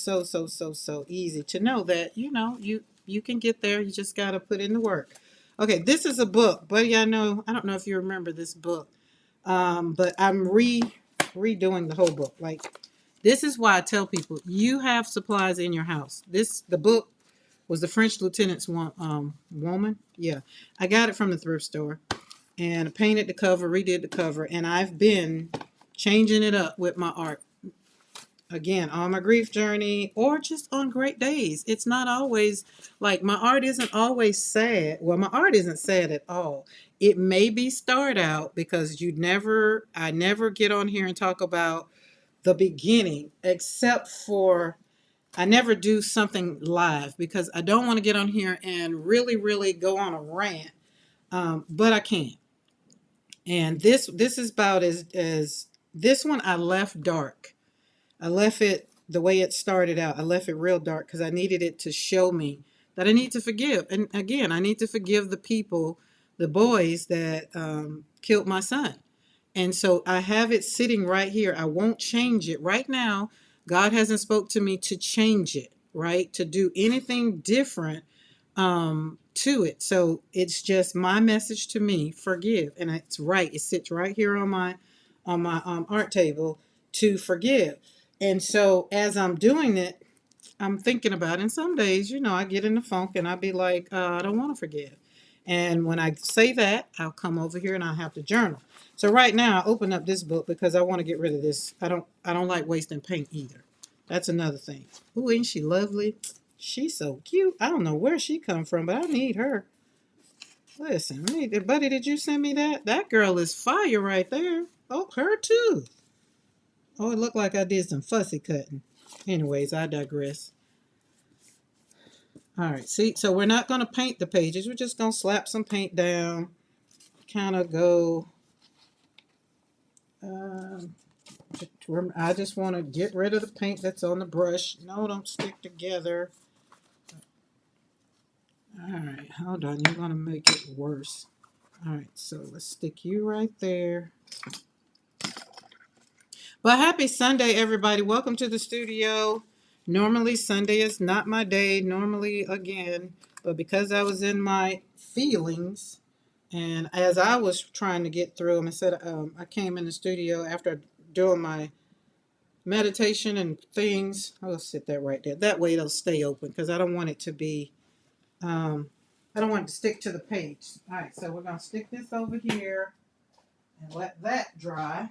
easy to know that you can get there. You just got to put in the work. Okay, this is a book, buddy. I don't know if you remember this book, but I'm redoing the whole book. Like, this is why I tell people you have supplies in your house. The book was the French Lieutenant's woman. Yeah, I got it from the thrift store and I painted the cover, redid the cover, and I've been changing it up with my art. Again, on my grief journey or just on great days. It's not always like my art isn't always sad. Well, my art isn't sad at all. It may be start out because I never get on here and talk about the beginning except for I never do something live because I don't want to get on here and really go on a rant. But I can. And this is about as this one I left dark. I left it the way it started out. I left it real dark because I needed it to show me that I need to forgive. And again, I need to forgive the people, the boys that killed my son. And so I have it sitting right here. I won't change it right now. God hasn't spoke to me to change it, right? To do anything different to it. So it's just my message to me, forgive. And it's right. It sits right here on my art table to forgive. And so as I'm doing it, I'm thinking about it. And some days, I get in the funk and I'll be like, I don't want to forgive. And when I say that, I'll come over here and I'll have to journal. So right now I open up this book because I want to get rid of this. I don't like wasting paint either. That's another thing. Ooh, ain't she lovely? She's so cute. I don't know where she come from, but I need her. Listen, buddy, did you send me that? That girl is fire right there. Oh, her too. Oh, it looked like I did some fussy cutting. Anyways, I digress. All right, see, so we're not going to paint the pages. We're just going to slap some paint down, kind of go. Um, I just want to get rid of the paint that's on the brush. No, don't stick together. All right, hold on. You're going to make it worse. All right, so let's stick you right there. Well, happy Sunday, everybody. Welcome to the studio. Normally, Sunday is not my day. Normally, again, but because I was in my feelings, and as I was trying to get through them, I came in the studio after doing my meditation and things. I'll sit that right there. That way, it'll stay open because I don't want it to be. I don't want it to stick to the page. All right, so we're gonna stick this over here and let that dry.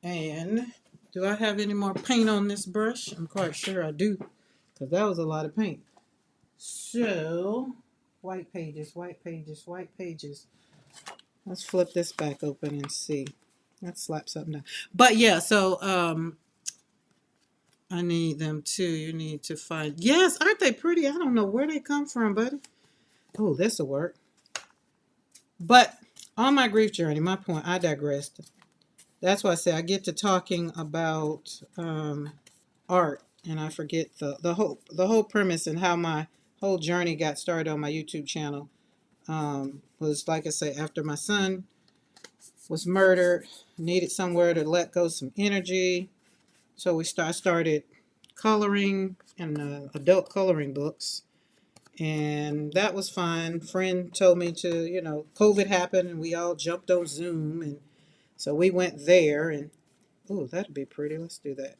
And do I have any more paint on this brush? I'm quite sure I do, because that was a lot of paint. So, white pages, white pages, white pages. Let's flip this back open and see. Let's slap something down. But yeah, so I need them too. You need to find. Yes, aren't they pretty? I don't know where they come from, buddy. Oh, this'll work. But on my grief journey, my point, I digressed. That's why I say I get to talking about art, and I forget the whole premise and how my whole journey got started on my YouTube channel. Was like I say, after my son was murdered, needed somewhere to let go some energy, so I started coloring and adult coloring books, and that was fun. Friend told me to, COVID happened and we all jumped on Zoom, and so we went there, and oh, that'd be pretty. Let's do that.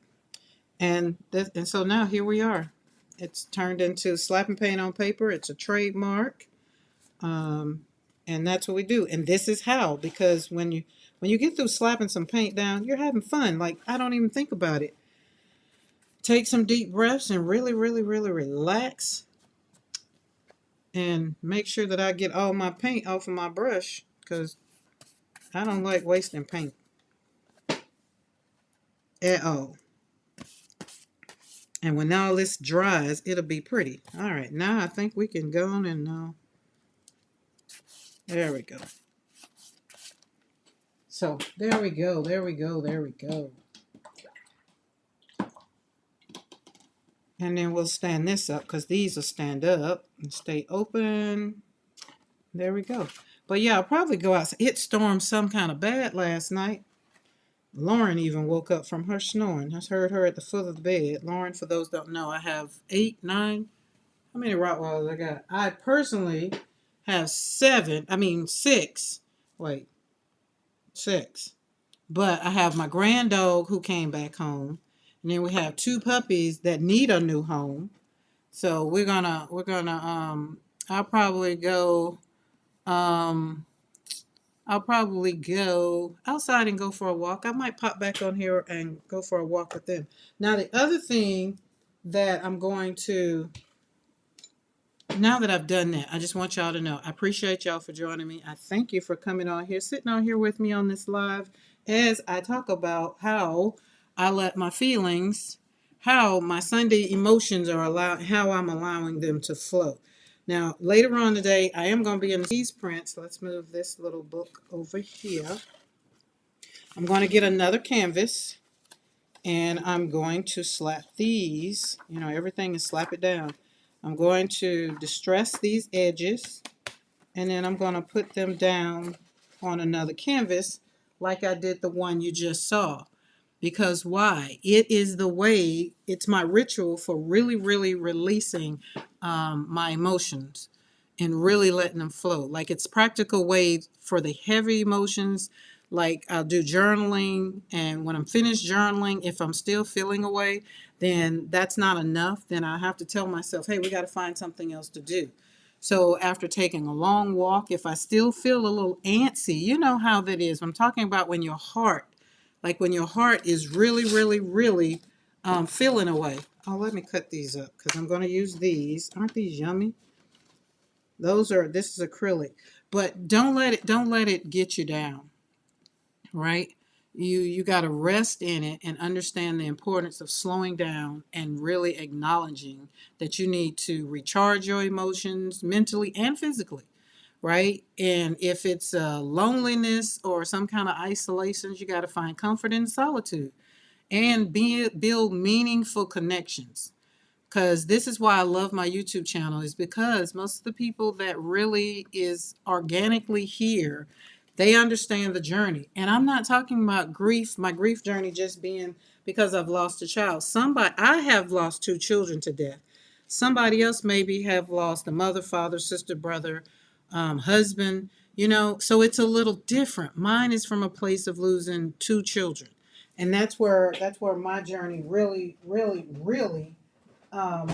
And so now here we are. It's turned into slapping paint on paper. It's a trademark. Um, And that's what we do. And this is how, because when you get through slapping some paint down, you're having fun. Like, I don't even think about it. Take some deep breaths and really, really, really relax. And make sure that I get all my paint off of my brush, because I don't like wasting paint at all. And when all this dries, it'll be pretty. All right, now I think we can go on and there we go. So there we go, there we go, there we go. And then we'll stand this up, because these will stand up and stay open. There we go. But yeah, I'll probably go out. It stormed some kind of bad last night. Lauren even woke up from her snoring. I heard her at the foot of the bed. Lauren, for those that don't know, I have 8, 9. How many Rottweilers I got? I personally have 6. Wait, 6. But I have my grand dog who came back home. And then we have 2 puppies that need a new home. So I'll probably go outside and go for a walk. I might pop back on here and go for a walk with them. Now, the other thing that I'm going to, now that I've done that, I just want y'all to know, I appreciate y'all for joining me. I thank you for coming on here, sitting on here with me on this live as I talk about how I let my feelings, how my Sunday emotions are how I'm allowing them to flow. Now, later on today, I am going to be in these prints. Let's move this little book over here. I'm going to get another canvas, and I'm going to slap these. You know, everything is slap it down. I'm going to distress these edges, and then I'm going to put them down on another canvas like I did the one you just saw. Because why? It is the way, it's my ritual for really, really releasing my emotions and really letting them flow. Like, it's practical way for the heavy emotions. Like, I'll do journaling, and when I'm finished journaling, if I'm still feeling away, then that's not enough. Then I have to tell myself, hey, we got to find something else to do. So after taking a long walk, if I still feel a little antsy, you know how that is. I'm talking about when your heart, like when your heart is really, really, really feeling away. Oh, let me cut these up, because I'm going to use these. Aren't these yummy? This is acrylic. But don't let it get you down, right? You got to rest in it and understand the importance of slowing down and really acknowledging that you need to recharge your emotions mentally and physically, right? And if it's loneliness or some kind of isolation, you got to find comfort in solitude and build meaningful connections. Because this is why I love my YouTube channel, is because most of the people that really is organically here, they understand the journey. And I'm not talking about grief, my grief journey just being because I've lost a child. I have lost 2 children to death. Somebody else maybe have lost a mother, father, sister, brother, husband, so it's a little different. Mine is from a place of losing 2 children. And that's where my journey really, really, really, um,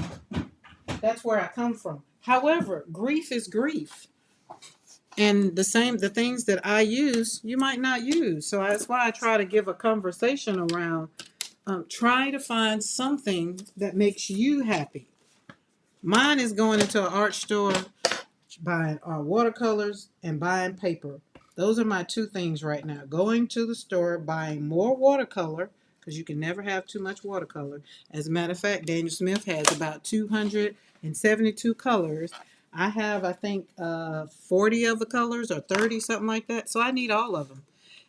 that's where I come from. However, grief is grief. And the things that I use, you might not use. So that's why I try to give a conversation around try to find something that makes you happy. Mine is going into an art store, buying watercolors and buying paper. Those are my 2 things right now. Going to the store, buying more watercolor, because you can never have too much watercolor. As a matter of fact, Daniel Smith has about 272 colors. I have, I think, 40 of the colors or 30, something like that. So I need all of them.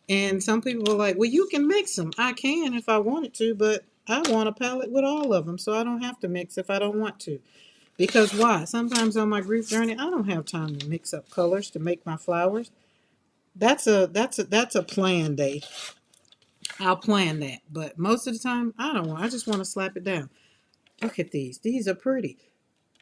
And some people are like, well, you can mix them. I can if I wanted to, but I want a palette with all of them, so I don't have to mix if I don't want to. Because why? Sometimes on my grief journey, I don't have time to mix up colors to make my flowers. That's a plan day. I'll plan that. But most of the time, I don't want. I just want to slap it down. Look at these. These are pretty.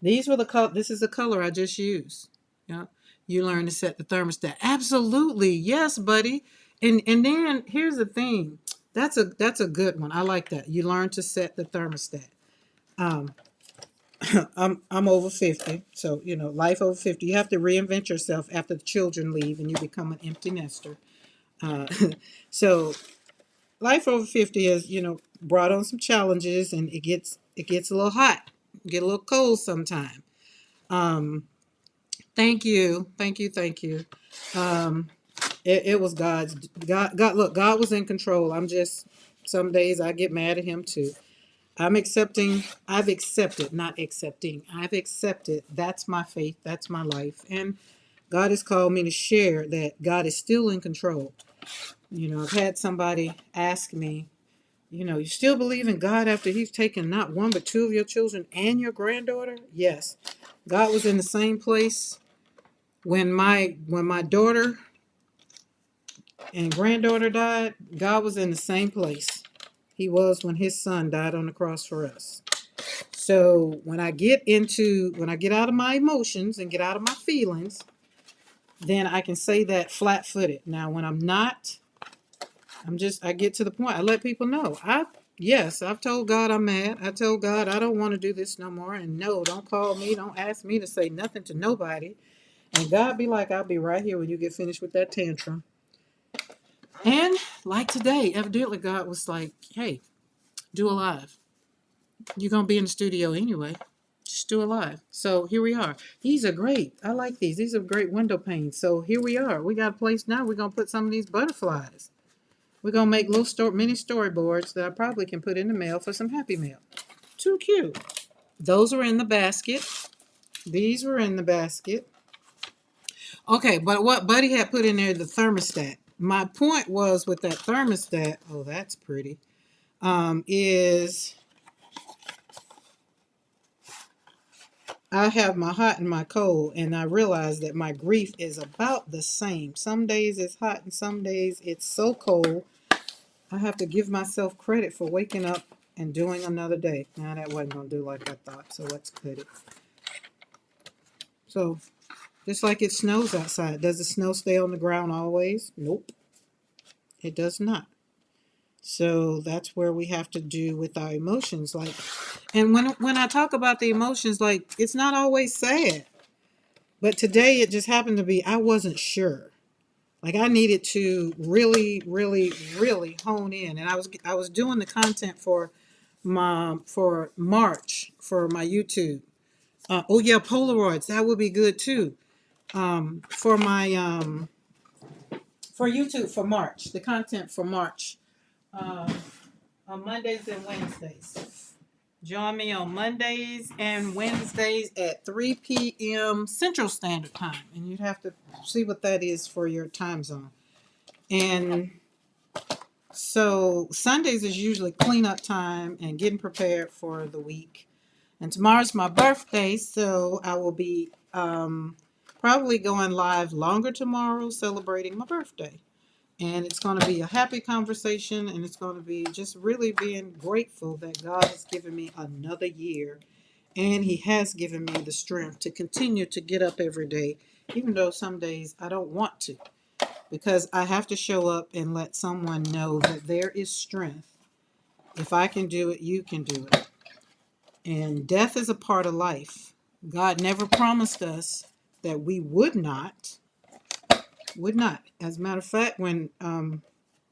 These were the color. This is the color I just used. Yeah. You learn to set the thermostat. Absolutely. Yes, buddy. And then here's the thing. That's a good one. I like that. You learn to set the thermostat. Um, I'm over 50, so life over 50. You have to reinvent yourself after the children leave and you become an empty nester. Uh, so life over 50 has brought on some challenges, and it gets a little hot, get a little cold sometime. Um, thank you, thank you, thank you. Um, it was God. Look, God was in control. I'm just some days I get mad at Him too. I've accepted, not accepting. I've accepted that's my faith, that's my life. And God has called me to share that God is still in control. I've had somebody ask me, you still believe in God after He's taken not one but two of your children and your granddaughter? Yes. God was in the same place when my daughter and granddaughter died. God was in the same place He was when His son died on the cross for us. So when I get out of my emotions and get out of my feelings, then I can say that flat footed. Now when I'm not, I get to the point. I let people know. Yes, I've told God I'm mad. I told God I don't want to do this no more. And no, don't call me. Don't ask me to say nothing to nobody. And God be like, I'll be right here when you get finished with that tantrum. And like today, evidently God was like, hey, do a live. You're going to be in the studio anyway. Just do a live. So here we are. These are great. I like these. These are great window panes. So here we are. We got a place now. We're going to put some of these butterflies. We're going to make mini storyboards that I probably can put in the mail for some Happy Mail. Too cute. Those are in the basket. These were in the basket. Okay, but what Buddy had put in there, the thermostat. My point was with that thermostat, oh, that's pretty, is I have my hot and my cold, and I realize that my grief is about the same. Some days it's hot and some days it's so cold. I have to give myself credit for waking up and doing another day. Now that wasn't going to do like I thought, so let's cut it. So, just like it snows outside, does the snow stay on the ground always? Nope, it does not. So that's where we have to do with our emotions. And when I talk about the emotions, it's not always sad. But today it just happened to be, I wasn't sure. I needed to really, really, really hone in. And I was doing the content for March for my YouTube. Oh yeah, Polaroids, that would be good too. For YouTube for March, the content for March, on Mondays and Wednesdays. Join me on Mondays and Wednesdays at 3 p.m. Central Standard Time. And you'd have to see what that is for your time zone. And so Sundays is usually cleanup time and getting prepared for the week. And tomorrow's my birthday, so I will be probably going live longer tomorrow celebrating my birthday. And it's going to be a happy conversation, and it's going to be just really being grateful that God has given me another year. And He has given me the strength to continue to get up every day, even though some days I don't want to, because I have to show up and let someone know that there is strength. If I can do it, you can do it. And death is a part of life. God never promised us that we would not. As a matter of fact, when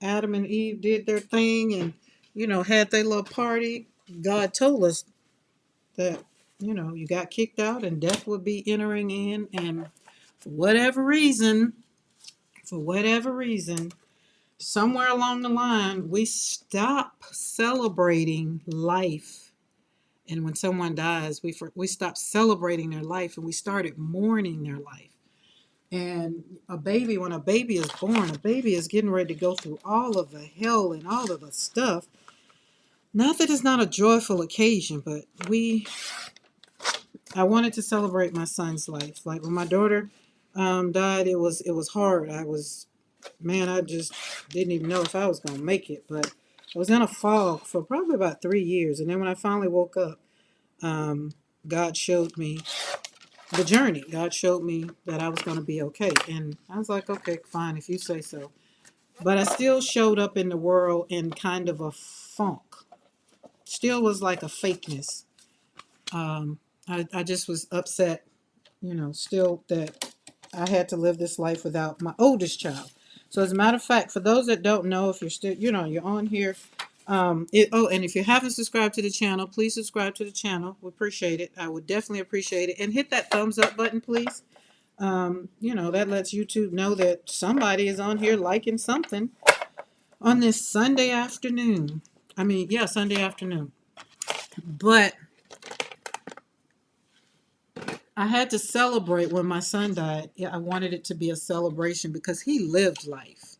Adam and Eve did their thing and, had their little party, God told us that, you got kicked out and death would be entering in. And for whatever reason, somewhere along the line, we stop celebrating life. And when someone dies, we stop celebrating their life and we started mourning their life. And when a baby is born, a baby is getting ready to go through all of the hell and all of the stuff. Not that it's not a joyful occasion, but I wanted to celebrate my son's life. Like when my daughter died, it was hard. I just didn't even know if I was gonna make it. But I was in a fog for probably about 3 years, and then when I finally woke up, God showed me the journey. God showed me that I was going to be okay. And I was like, okay, fine, if you say so. But I still showed up in the world in kind of a funk. Still was like a fakeness. I just was upset, still that I had to live this life without my oldest child. So as a matter of fact, for those that don't know, if you're still, you're on here, and if you haven't subscribed to the channel, please subscribe to the channel. We appreciate it. I would definitely appreciate it. And hit that thumbs up button, please. That lets YouTube know that somebody is on here liking something on this Sunday afternoon. Yeah, Sunday afternoon. But I had to celebrate when my son died. Yeah, I wanted it to be a celebration because he lived life.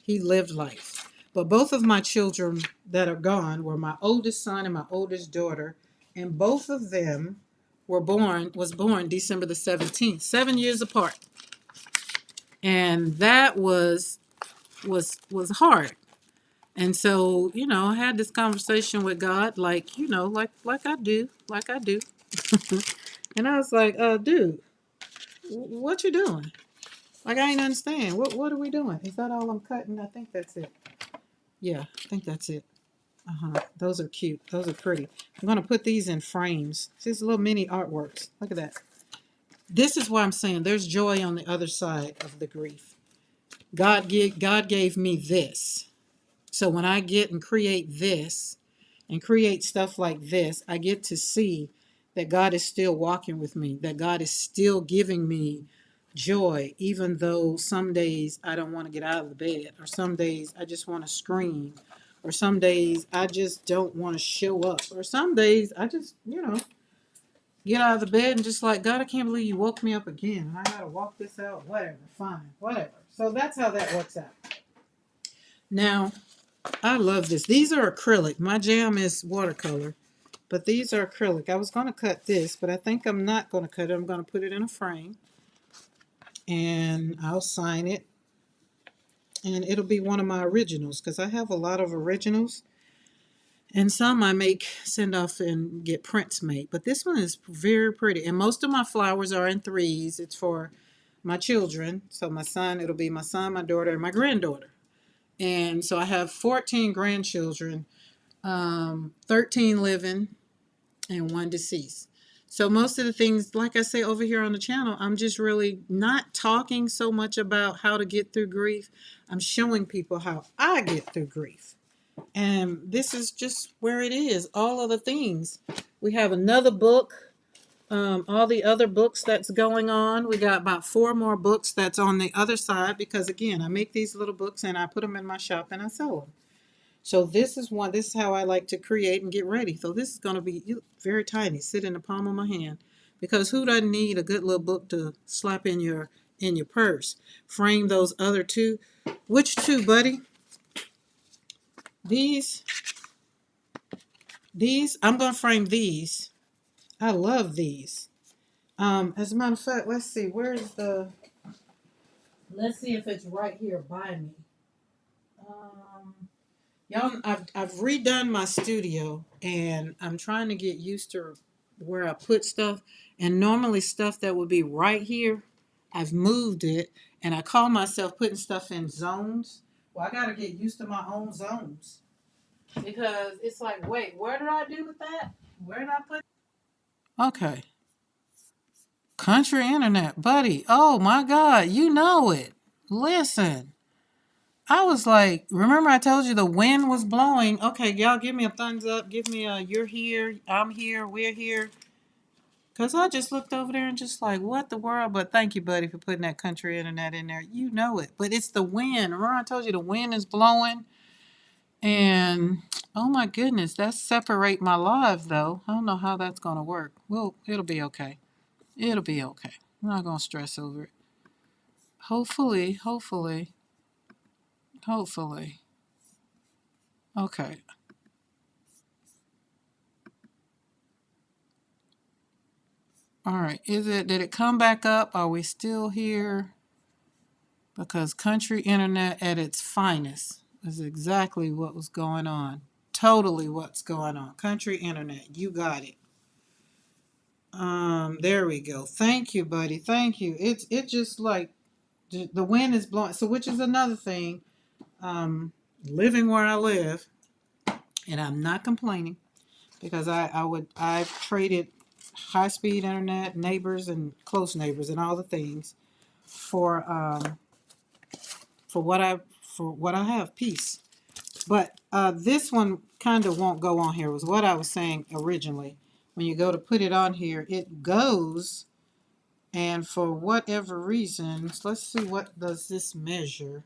He lived life. But both of my children that are gone were my oldest son and my oldest daughter, and both of them was born December the 17th, 7 years apart. And that was hard. And so, I had this conversation with God, like I do, like I do. And I was like, dude, what you doing? Like, I ain't understand. What are we doing? Is that all I'm cutting? I think that's it. Yeah, I think that's it. Those are cute. Those are pretty. I'm going to put these in frames. These little mini artworks. Look at that. This is why I'm saying there's joy on the other side of the grief. God gave me this. So when I get and create this and create stuff like this, I get to see that God is still walking with me, that God is still giving me joy, even though some days I don't want to get out of the bed, or some days I just want to scream, or some days I just don't want to show up, or some days I just, get out of the bed and just like, God, I can't believe you woke me up again. I got to walk this out, whatever, fine, whatever. So that's how that works out. Now, I love this. These are acrylic. My jam is watercolor, but these are acrylic. I was going to cut this, but I think I'm not going to cut it. I'm going to put it in a frame, and I'll sign it, and it'll be one of my originals because I have a lot of originals, and some I send off and get prints made. But this one is very pretty, and most of my flowers are in threes. It's for my children. So my son, it'll be my son, my daughter, and my granddaughter. And so I have 14 grandchildren, 13 living and one deceased. So most of the things, like I say over here on the channel, I'm just really not talking so much about how to get through grief. I'm showing people how I get through grief. And this is just where it is. All of the things. We have another book, all the other books that's going on. We got about 4 more books that's on the other side because, again, I make these little books and I put them in my shop and I sell them. So this is how I like to create and get ready. So this is going to be very tiny, sit in the palm of my hand, because who doesn't need a good little book to slap in your purse? Frame those other two. Which two, buddy? These. I'm going to frame these. I love these. As a matter of fact, let's see. Let's see if it's right here by me. Y'all, I've redone my studio, and I'm trying to get used to where I put stuff. And normally stuff that would be right here, I've moved it, and I call myself putting stuff in zones. Well, I got to get used to my own zones because it's like, wait, where did I do with that? Where did I put? Okay. Country internet, buddy. Oh my God, you know it. Listen. I was like, remember I told you the wind was blowing? Okay, y'all give me a thumbs up. Give me a you're here, I'm here, we're here. Because I just looked over there and just like, what the world? But thank you, buddy, for putting that country internet in there. You know it. But it's the wind. Remember I told you the wind is blowing? And, oh my goodness, that's separate my lives, though. I don't know how that's going to work. Well, it'll be okay. It'll be okay. I'm not going to stress over it. Hopefully. Okay. All right. Did it come back up? Are we still here? Because country internet at its finest is exactly what was going on. Totally what's going on. Country internet. You got it. There we go. Thank you, buddy. Thank you. It's just like the wind is blowing. So which is another thing. Living where I live, and I'm not complaining because I've traded high-speed internet, neighbors and close neighbors, and all the things for for what I for what I have, peace. But this one kind of won't go on here, was what I was saying originally. When you go to put it on here, it goes, and for whatever reason, let's see, what does this measure?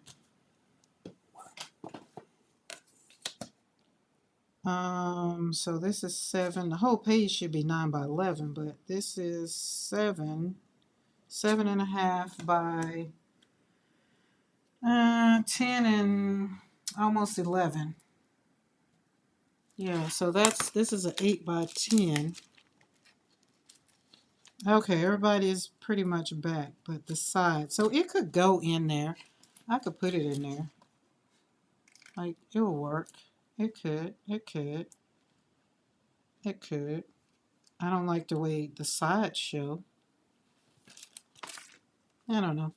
So this is 7. The whole page should be 9 by 11, but this is 7.5 by 10 and almost 11. Yeah, so this is an 8 by 10. Okay, everybody is pretty much back, but the side. So it could go in there. I could put it in there. Like, it will work. It could. It could. It could. I don't like the way the sides show. I don't know.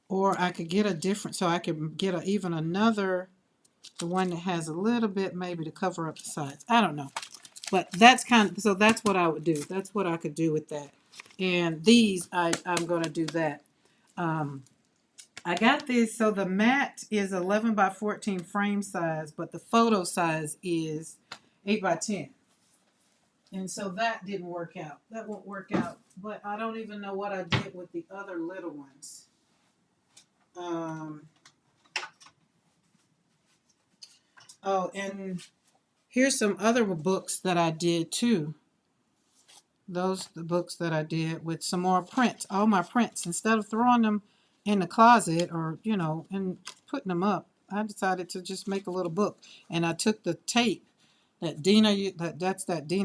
Or I could get a different, so I could get even another, the one that has a little bit maybe to cover up the sides. I don't know. But that's so that's what I would do. That's what I could do with that. And these, I'm going to do that. I got this, so the mat is 11 by 14 frame size, but the photo size is 8 by 10. And so that didn't work out. That won't work out. But I don't even know what I did with the other little ones. Oh, and here's some other books that I did too. The books that I did with some more prints, all my prints. Instead of throwing them in the closet or, and putting them up, I decided to just make a little book. And I took the tape, that Dina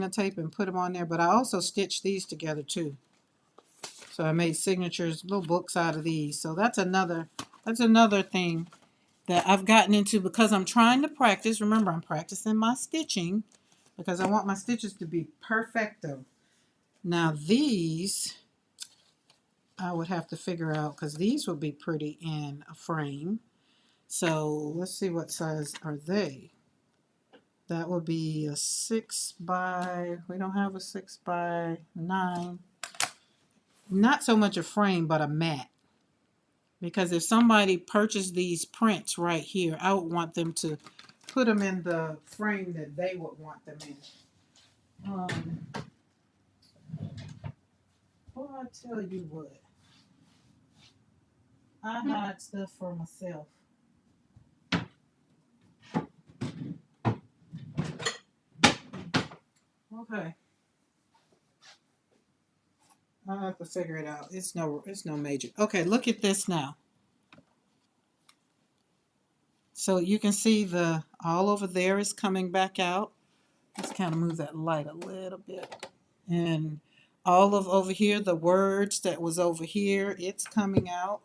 tape, and put them on there. But I also stitched these together too. So I made signatures, little books out of these. So that's another thing that I've gotten into because I'm trying to practice. Remember, I'm practicing my stitching because I want my stitches to be perfecto. Now these, I would have to figure out because these would be pretty in a frame. So let's see, what size are they? That would be a 6 by, we don't have a 6 by 9. Not so much a frame, but a mat. Because if somebody purchased these prints right here, I would want them to put them in the frame that they would want them in. Well, I tell you what, I hide stuff for myself. Okay, I'll have to figure it out. It's no major. Okay, look at this now. So you can see the all over there is coming back out. Let's kind of move that light a little bit. And all of over here, the words that was over here, it's coming out.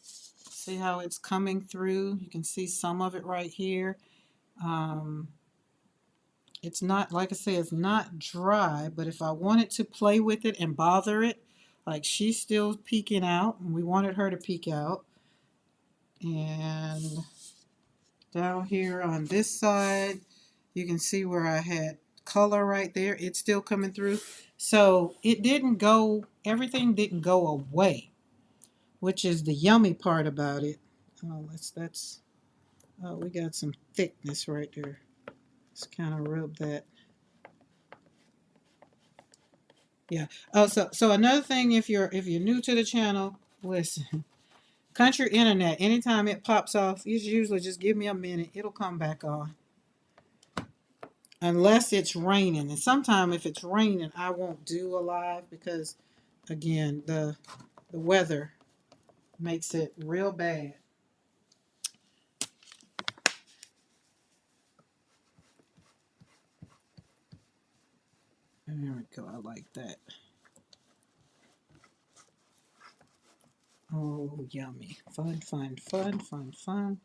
See how it's coming through? You can see some of it right here. It's not, like I say, it's not dry, but if I wanted to play with it and bother it, like she's still peeking out, and we wanted her to peek out. And down here on this side, you can see where I had color right there. It's still coming through. So it didn't go, everything didn't go away, which is the yummy part about it. Oh, we got some thickness right there. Let's kind of rub that. Yeah. Oh, so another thing, if you're new to the channel, listen. Country internet, anytime it pops off, you usually just give me a minute. It'll come back on. Unless it's raining. And sometimes if it's raining, I won't do a live because, again, the weather makes it real bad. There we go. I like that. Oh, yummy. Fun, fun, fun, fun, fun.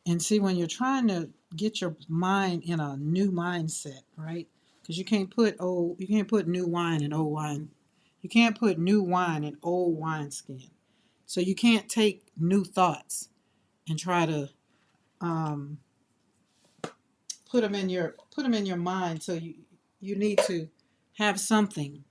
And see, when you're trying to get your mind in a new mindset, right? Because you can't put new wine in old wine. You can't put new wine in old wineskin. So you can't take new thoughts and try to put them in your mind. So You need to have something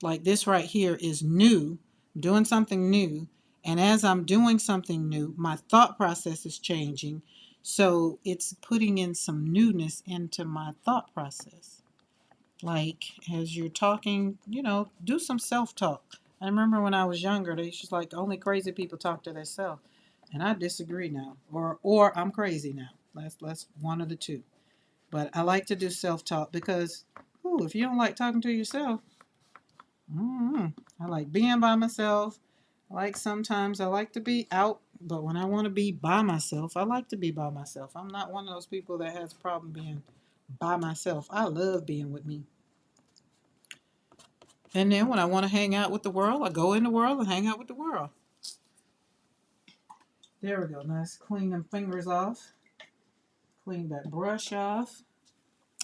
like this right here is new, doing something new. And as I'm doing something new, my thought process is changing. So it's putting in some newness into my thought process. Like as you're talking, do some self talk. I remember when I was younger, they just like only crazy people talk to themselves. And I disagree now. Or I'm crazy now. That's one of the two. But I like to do self talk because if you don't like talking to yourself, I like being by myself. Sometimes I like to be out, but when I want to be by myself, I like to be by myself. I'm not one of those people that has a problem being by myself. I love being with me. And then when I want to hang out with the world, I go in the world and hang out with the world. There we go. Nice. Clean them fingers off. Clean that brush off.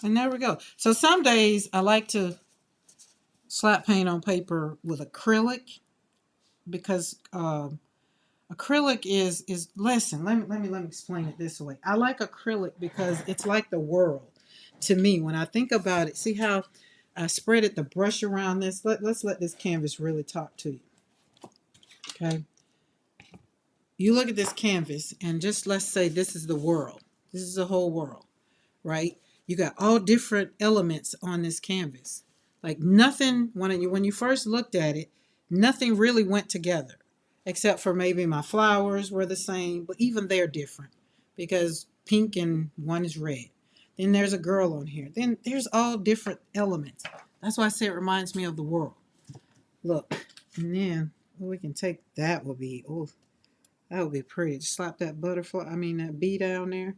And there we go. So some days I like to slap paint on paper with acrylic because acrylic is listen. Let me explain it this way. I like acrylic because it's like the world to me. When I think about it, see how I spreaded the brush around this. Let's let this canvas really talk to you. Okay. You look at this canvas and just let's say this is the world. This is the whole world, right? You got all different elements on this canvas. Like nothing when you first looked at it, nothing really went together, except for maybe my flowers were the same, but even they're different because pink and one is red. Then there's a girl on here. Then there's all different elements. That's why I say it reminds me of the world. Look, and then we can take that would be that would be pretty. Just slap that that bee down there.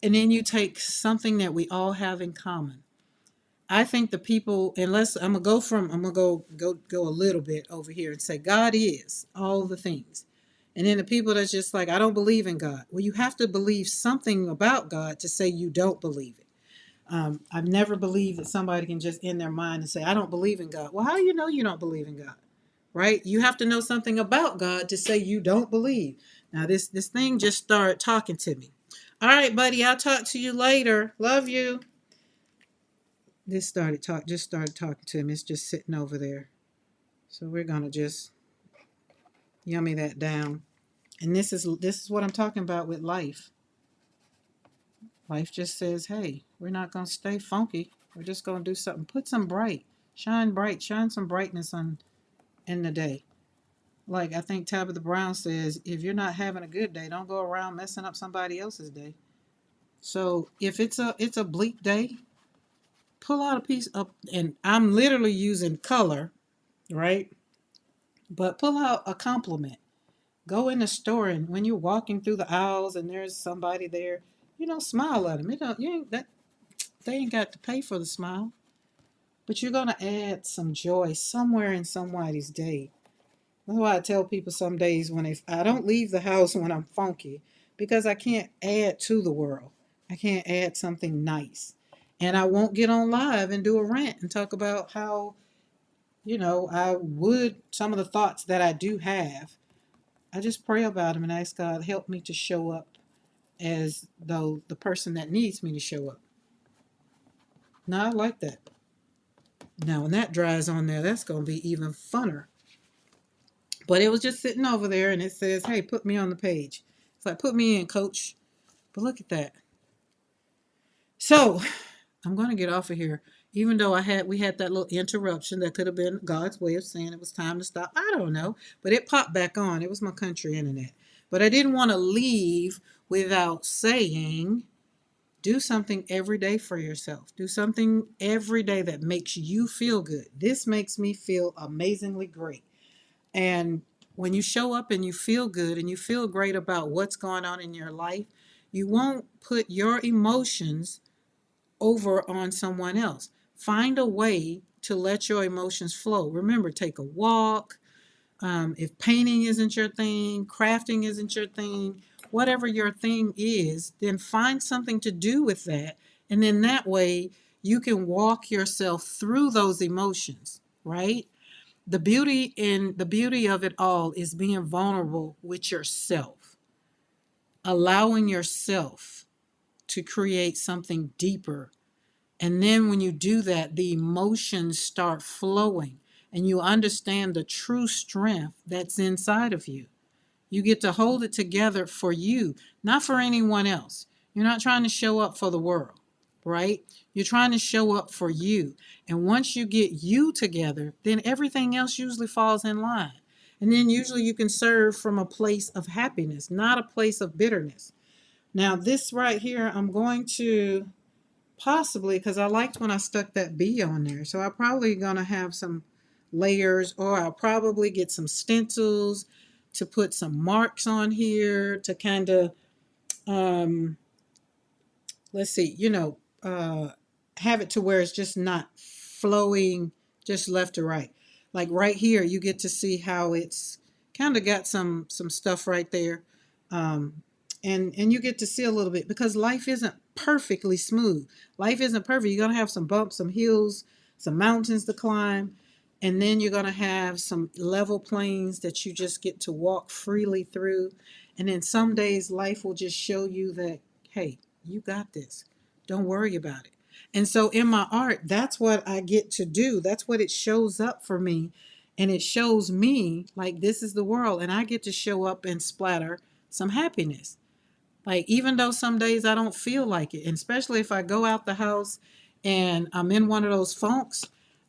And then you take something that we all have in common. I think the people, unless I'm gonna go a little bit over here and say God is all the things. And then the people that's just like, I don't believe in God. Well, you have to believe something about God to say you don't believe it. I've never believed that somebody can just in their mind and say, I don't believe in God. Well, how do you know you don't believe in God? Right? You have to know something about God to say you don't believe. Now this thing just started talking to me. All right, buddy, I'll talk to you later. Love you. Just started talking to him. It's just sitting over there. So we're gonna just yummy that down. And this is what I'm talking about with life. Life just says, hey, we're not gonna stay funky. We're just gonna do something. Put some bright, shine some brightness on in the day. Like I think Tabitha Brown says, if you're not having a good day, don't go around messing up somebody else's day. So if it's a bleak day, pull out a piece of, and I'm literally using color, right? But pull out a compliment. Go in the store, and when you're walking through the aisles and there's somebody there, smile at them. They ain't got to pay for the smile, but you're gonna add some joy somewhere in somebody's day. That's why I tell people some days I don't leave the house when I'm funky because I can't add to the world. I can't add something nice. And I won't get on live and do a rant and talk about how, I would, some of the thoughts that I do have. I just pray about them and ask God, help me to show up as though the person that needs me to show up. Now, I like that. Now, when that dries on there, that's going to be even funner. But it was just sitting over there and it says, hey, put me on the page. It's like, put me in, coach. But look at that. So I'm going to get off of here. Even though we had that little interruption that could have been God's way of saying it was time to stop. I don't know. But it popped back on. It was my country internet. But I didn't want to leave without saying, do something every day for yourself. Do something every day that makes you feel good. This makes me feel amazingly great. And when you show up and you feel good and you feel great about what's going on in your life, you won't put your emotions over on someone else. Find a way to let your emotions flow. Remember, take a walk. If painting isn't your thing, crafting isn't your thing, whatever your thing is, then find something to do with that. And then that way you can walk yourself through those emotions, right? The beauty of it all is being vulnerable with yourself, allowing yourself to create something deeper. And then when you do that, the emotions start flowing and you understand the true strength that's inside of you. You get to hold it together for you, not for anyone else. You're not trying to show up for the world, right? You're trying to show up for you. And once you get you together, then everything else usually falls in line. And then usually you can serve from a place of happiness, not a place of bitterness. Now, this right here, I'm going to possibly, because I liked when I stuck that bee on there. So I'm probably going to have some layers, or I'll probably get some stencils to put some marks on here to kind of, um, let's see, have it to where it's just not flowing just left to right. Like right here, you get to see how it's kind of got some stuff right there. Um, and you get to see a little bit because life isn't perfectly smooth. Life isn't perfect. You're gonna have some bumps, some hills, some mountains to climb, and then you're gonna have some level plains that you just get to walk freely through. And then some days life will just show you that, hey, you got this. Don't worry about it. And so in my art, that's what I get to do. That's what it shows up for me. And it shows me like this is the world. And I get to show up and splatter some happiness. Like even though some days I don't feel like it, and especially if I go out the house and I'm in one of those funks,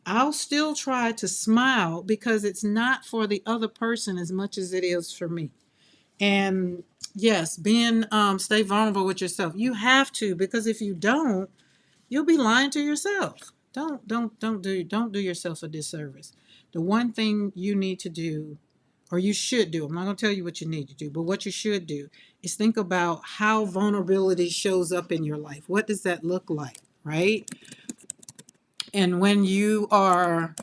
I'll still try to smile because it's not for the other person as much as it is for me. And yes, being stay vulnerable with yourself. You have to, because if you don't, you'll be lying to yourself. Don't do yourself a disservice. The one thing you need to do, or you should do, I'm not going to tell you what you need to do, but what you should do is think about how vulnerability shows up in your life. What does that look like, right? And when you are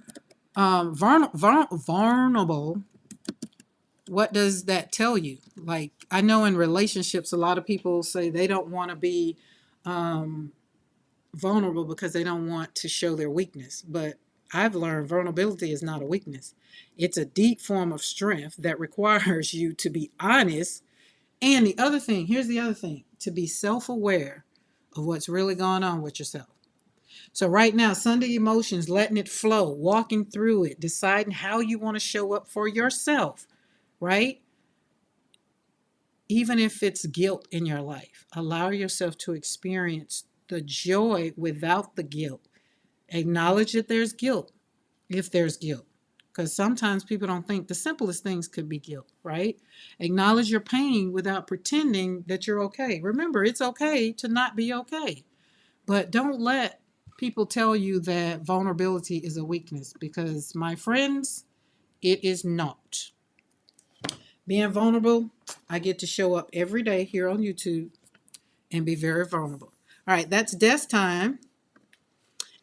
vulnerable, what does that tell you? Like, I know in relationships, a lot of people say they don't want to be vulnerable because they don't want to show their weakness. But I've learned vulnerability is not a weakness. It's a deep form of strength that requires you to be honest. And the other thing, here's the other thing, to be self-aware of what's really going on with yourself. So right now, Sunday emotions, letting it flow, walking through it, deciding how you want to show up for yourself, right? Even if it's guilt in your life, allow yourself to experience the joy without the guilt. Acknowledge that there's guilt, if there's guilt. Because sometimes people don't think the simplest things could be guilt, right? Acknowledge your pain without pretending that you're okay. Remember, it's okay to not be okay. But don't let people tell you that vulnerability is a weakness, because, my friends, it is not. Being vulnerable, I get to show up every day here on YouTube and be very vulnerable. All right, that's desk time.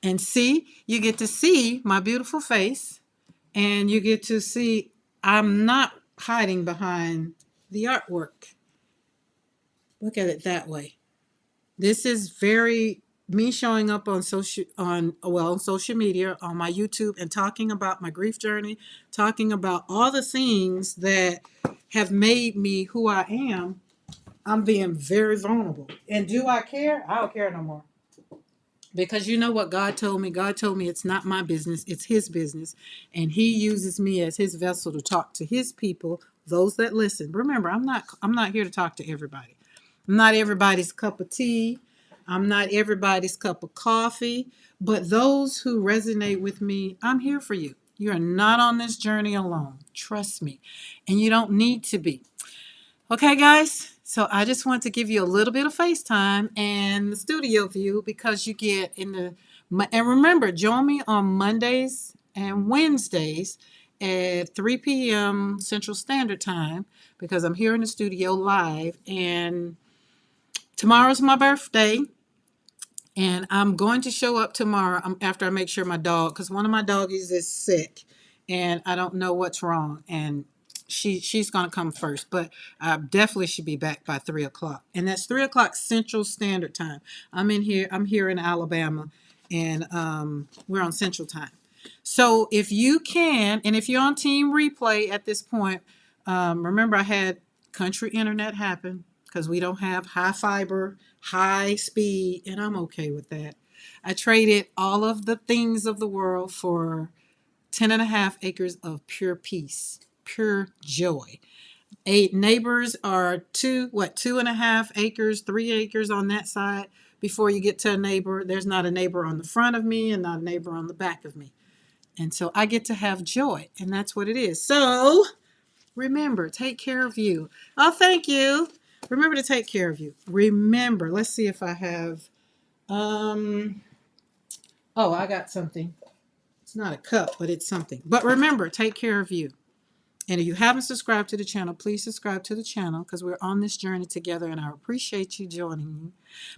And see, you get to see my beautiful face, and you get to see I'm not hiding behind the artwork. Look at it that way. This is very me showing up on social media, on my YouTube, and talking about my grief journey, talking about all the things that have made me who I am. I'm being very vulnerable. And do I care? I don't care no more. Because you know what God told me? God told me it's not my business, it's his business. And he uses me as his vessel to talk to his people, those that listen. Remember, I'm not here to talk to everybody. I'm not everybody's cup of tea. I'm not everybody's cup of coffee. But those who resonate with me, I'm here for you. You are not on this journey alone. Trust me. And you don't need to be. Okay, guys, so I just want to give you a little bit of FaceTime and the studio view, because you get in the, and remember, join me on Mondays and Wednesdays at 3 p.m. Central Standard Time, because I'm here in the studio live, and tomorrow's my birthday. And I'm going to show up tomorrow after I make sure my dog, because one of my doggies is sick and I don't know what's wrong. And she's going to come first, but I definitely should be back by 3 o'clock. And that's 3 o'clock Central Standard Time. I'm here in Alabama, and we're on Central Time. So if you can, and if you're on Team Replay at this point, remember I had country internet happen. because we don't have high fiber, high speed, and I'm okay with that. I traded all of the things of the world for 10.5 acres of pure peace, pure joy. 8 neighbors are 2.5 acres, 3 acres on that side. Before you get to a neighbor, there's not a neighbor on the front of me and not a neighbor on the back of me. And so I get to have joy, and that's what it is. So remember, take care of you. Oh, thank you. Remember to take care of you. Remember, let's see if I have, oh, I got something. It's not a cup, but it's something. But remember, take care of you. And if you haven't subscribed to the channel, please subscribe to the channel because we're on this journey together and I appreciate you joining me.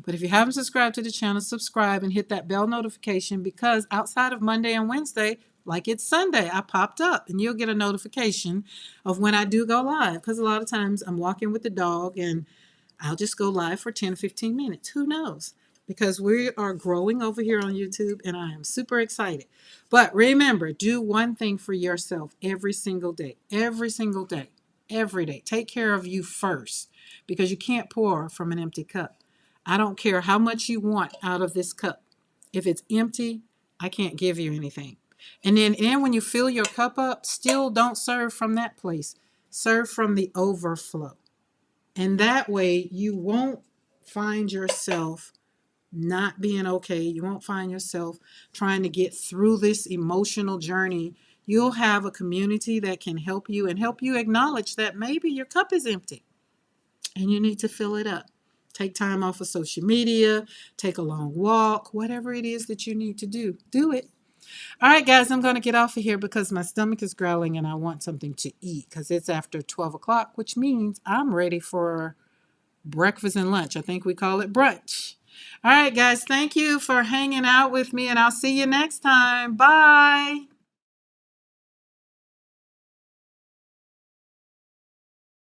But if you haven't subscribed to the channel, subscribe and hit that bell notification because outside of Monday and Wednesday, like it's Sunday, I popped up and you'll get a notification of when I do go live because a lot of times I'm walking with the dog and I'll just go live for 10 or 15 minutes. Who knows? Because we are growing over here on YouTube and I am super excited. But remember, do one thing for yourself every single day. Every single day. Every day. Take care of you first because you can't pour from an empty cup. I don't care how much you want out of this cup. If it's empty, I can't give you anything. And then when you fill your cup up, still don't serve from that place. Serve from the overflow. And that way you won't find yourself not being okay. You won't find yourself trying to get through this emotional journey. You'll have a community that can help you and help you acknowledge that maybe your cup is empty and you need to fill it up. Take time off of social media, take a long walk, whatever it is that you need to do, do it. All right, guys, I'm going to get off of here because my stomach is growling and I want something to eat because it's after 12 o'clock, which means I'm ready for breakfast and lunch. I think we call it brunch. All right, guys, thank you for hanging out with me, and I'll see you next time. Bye.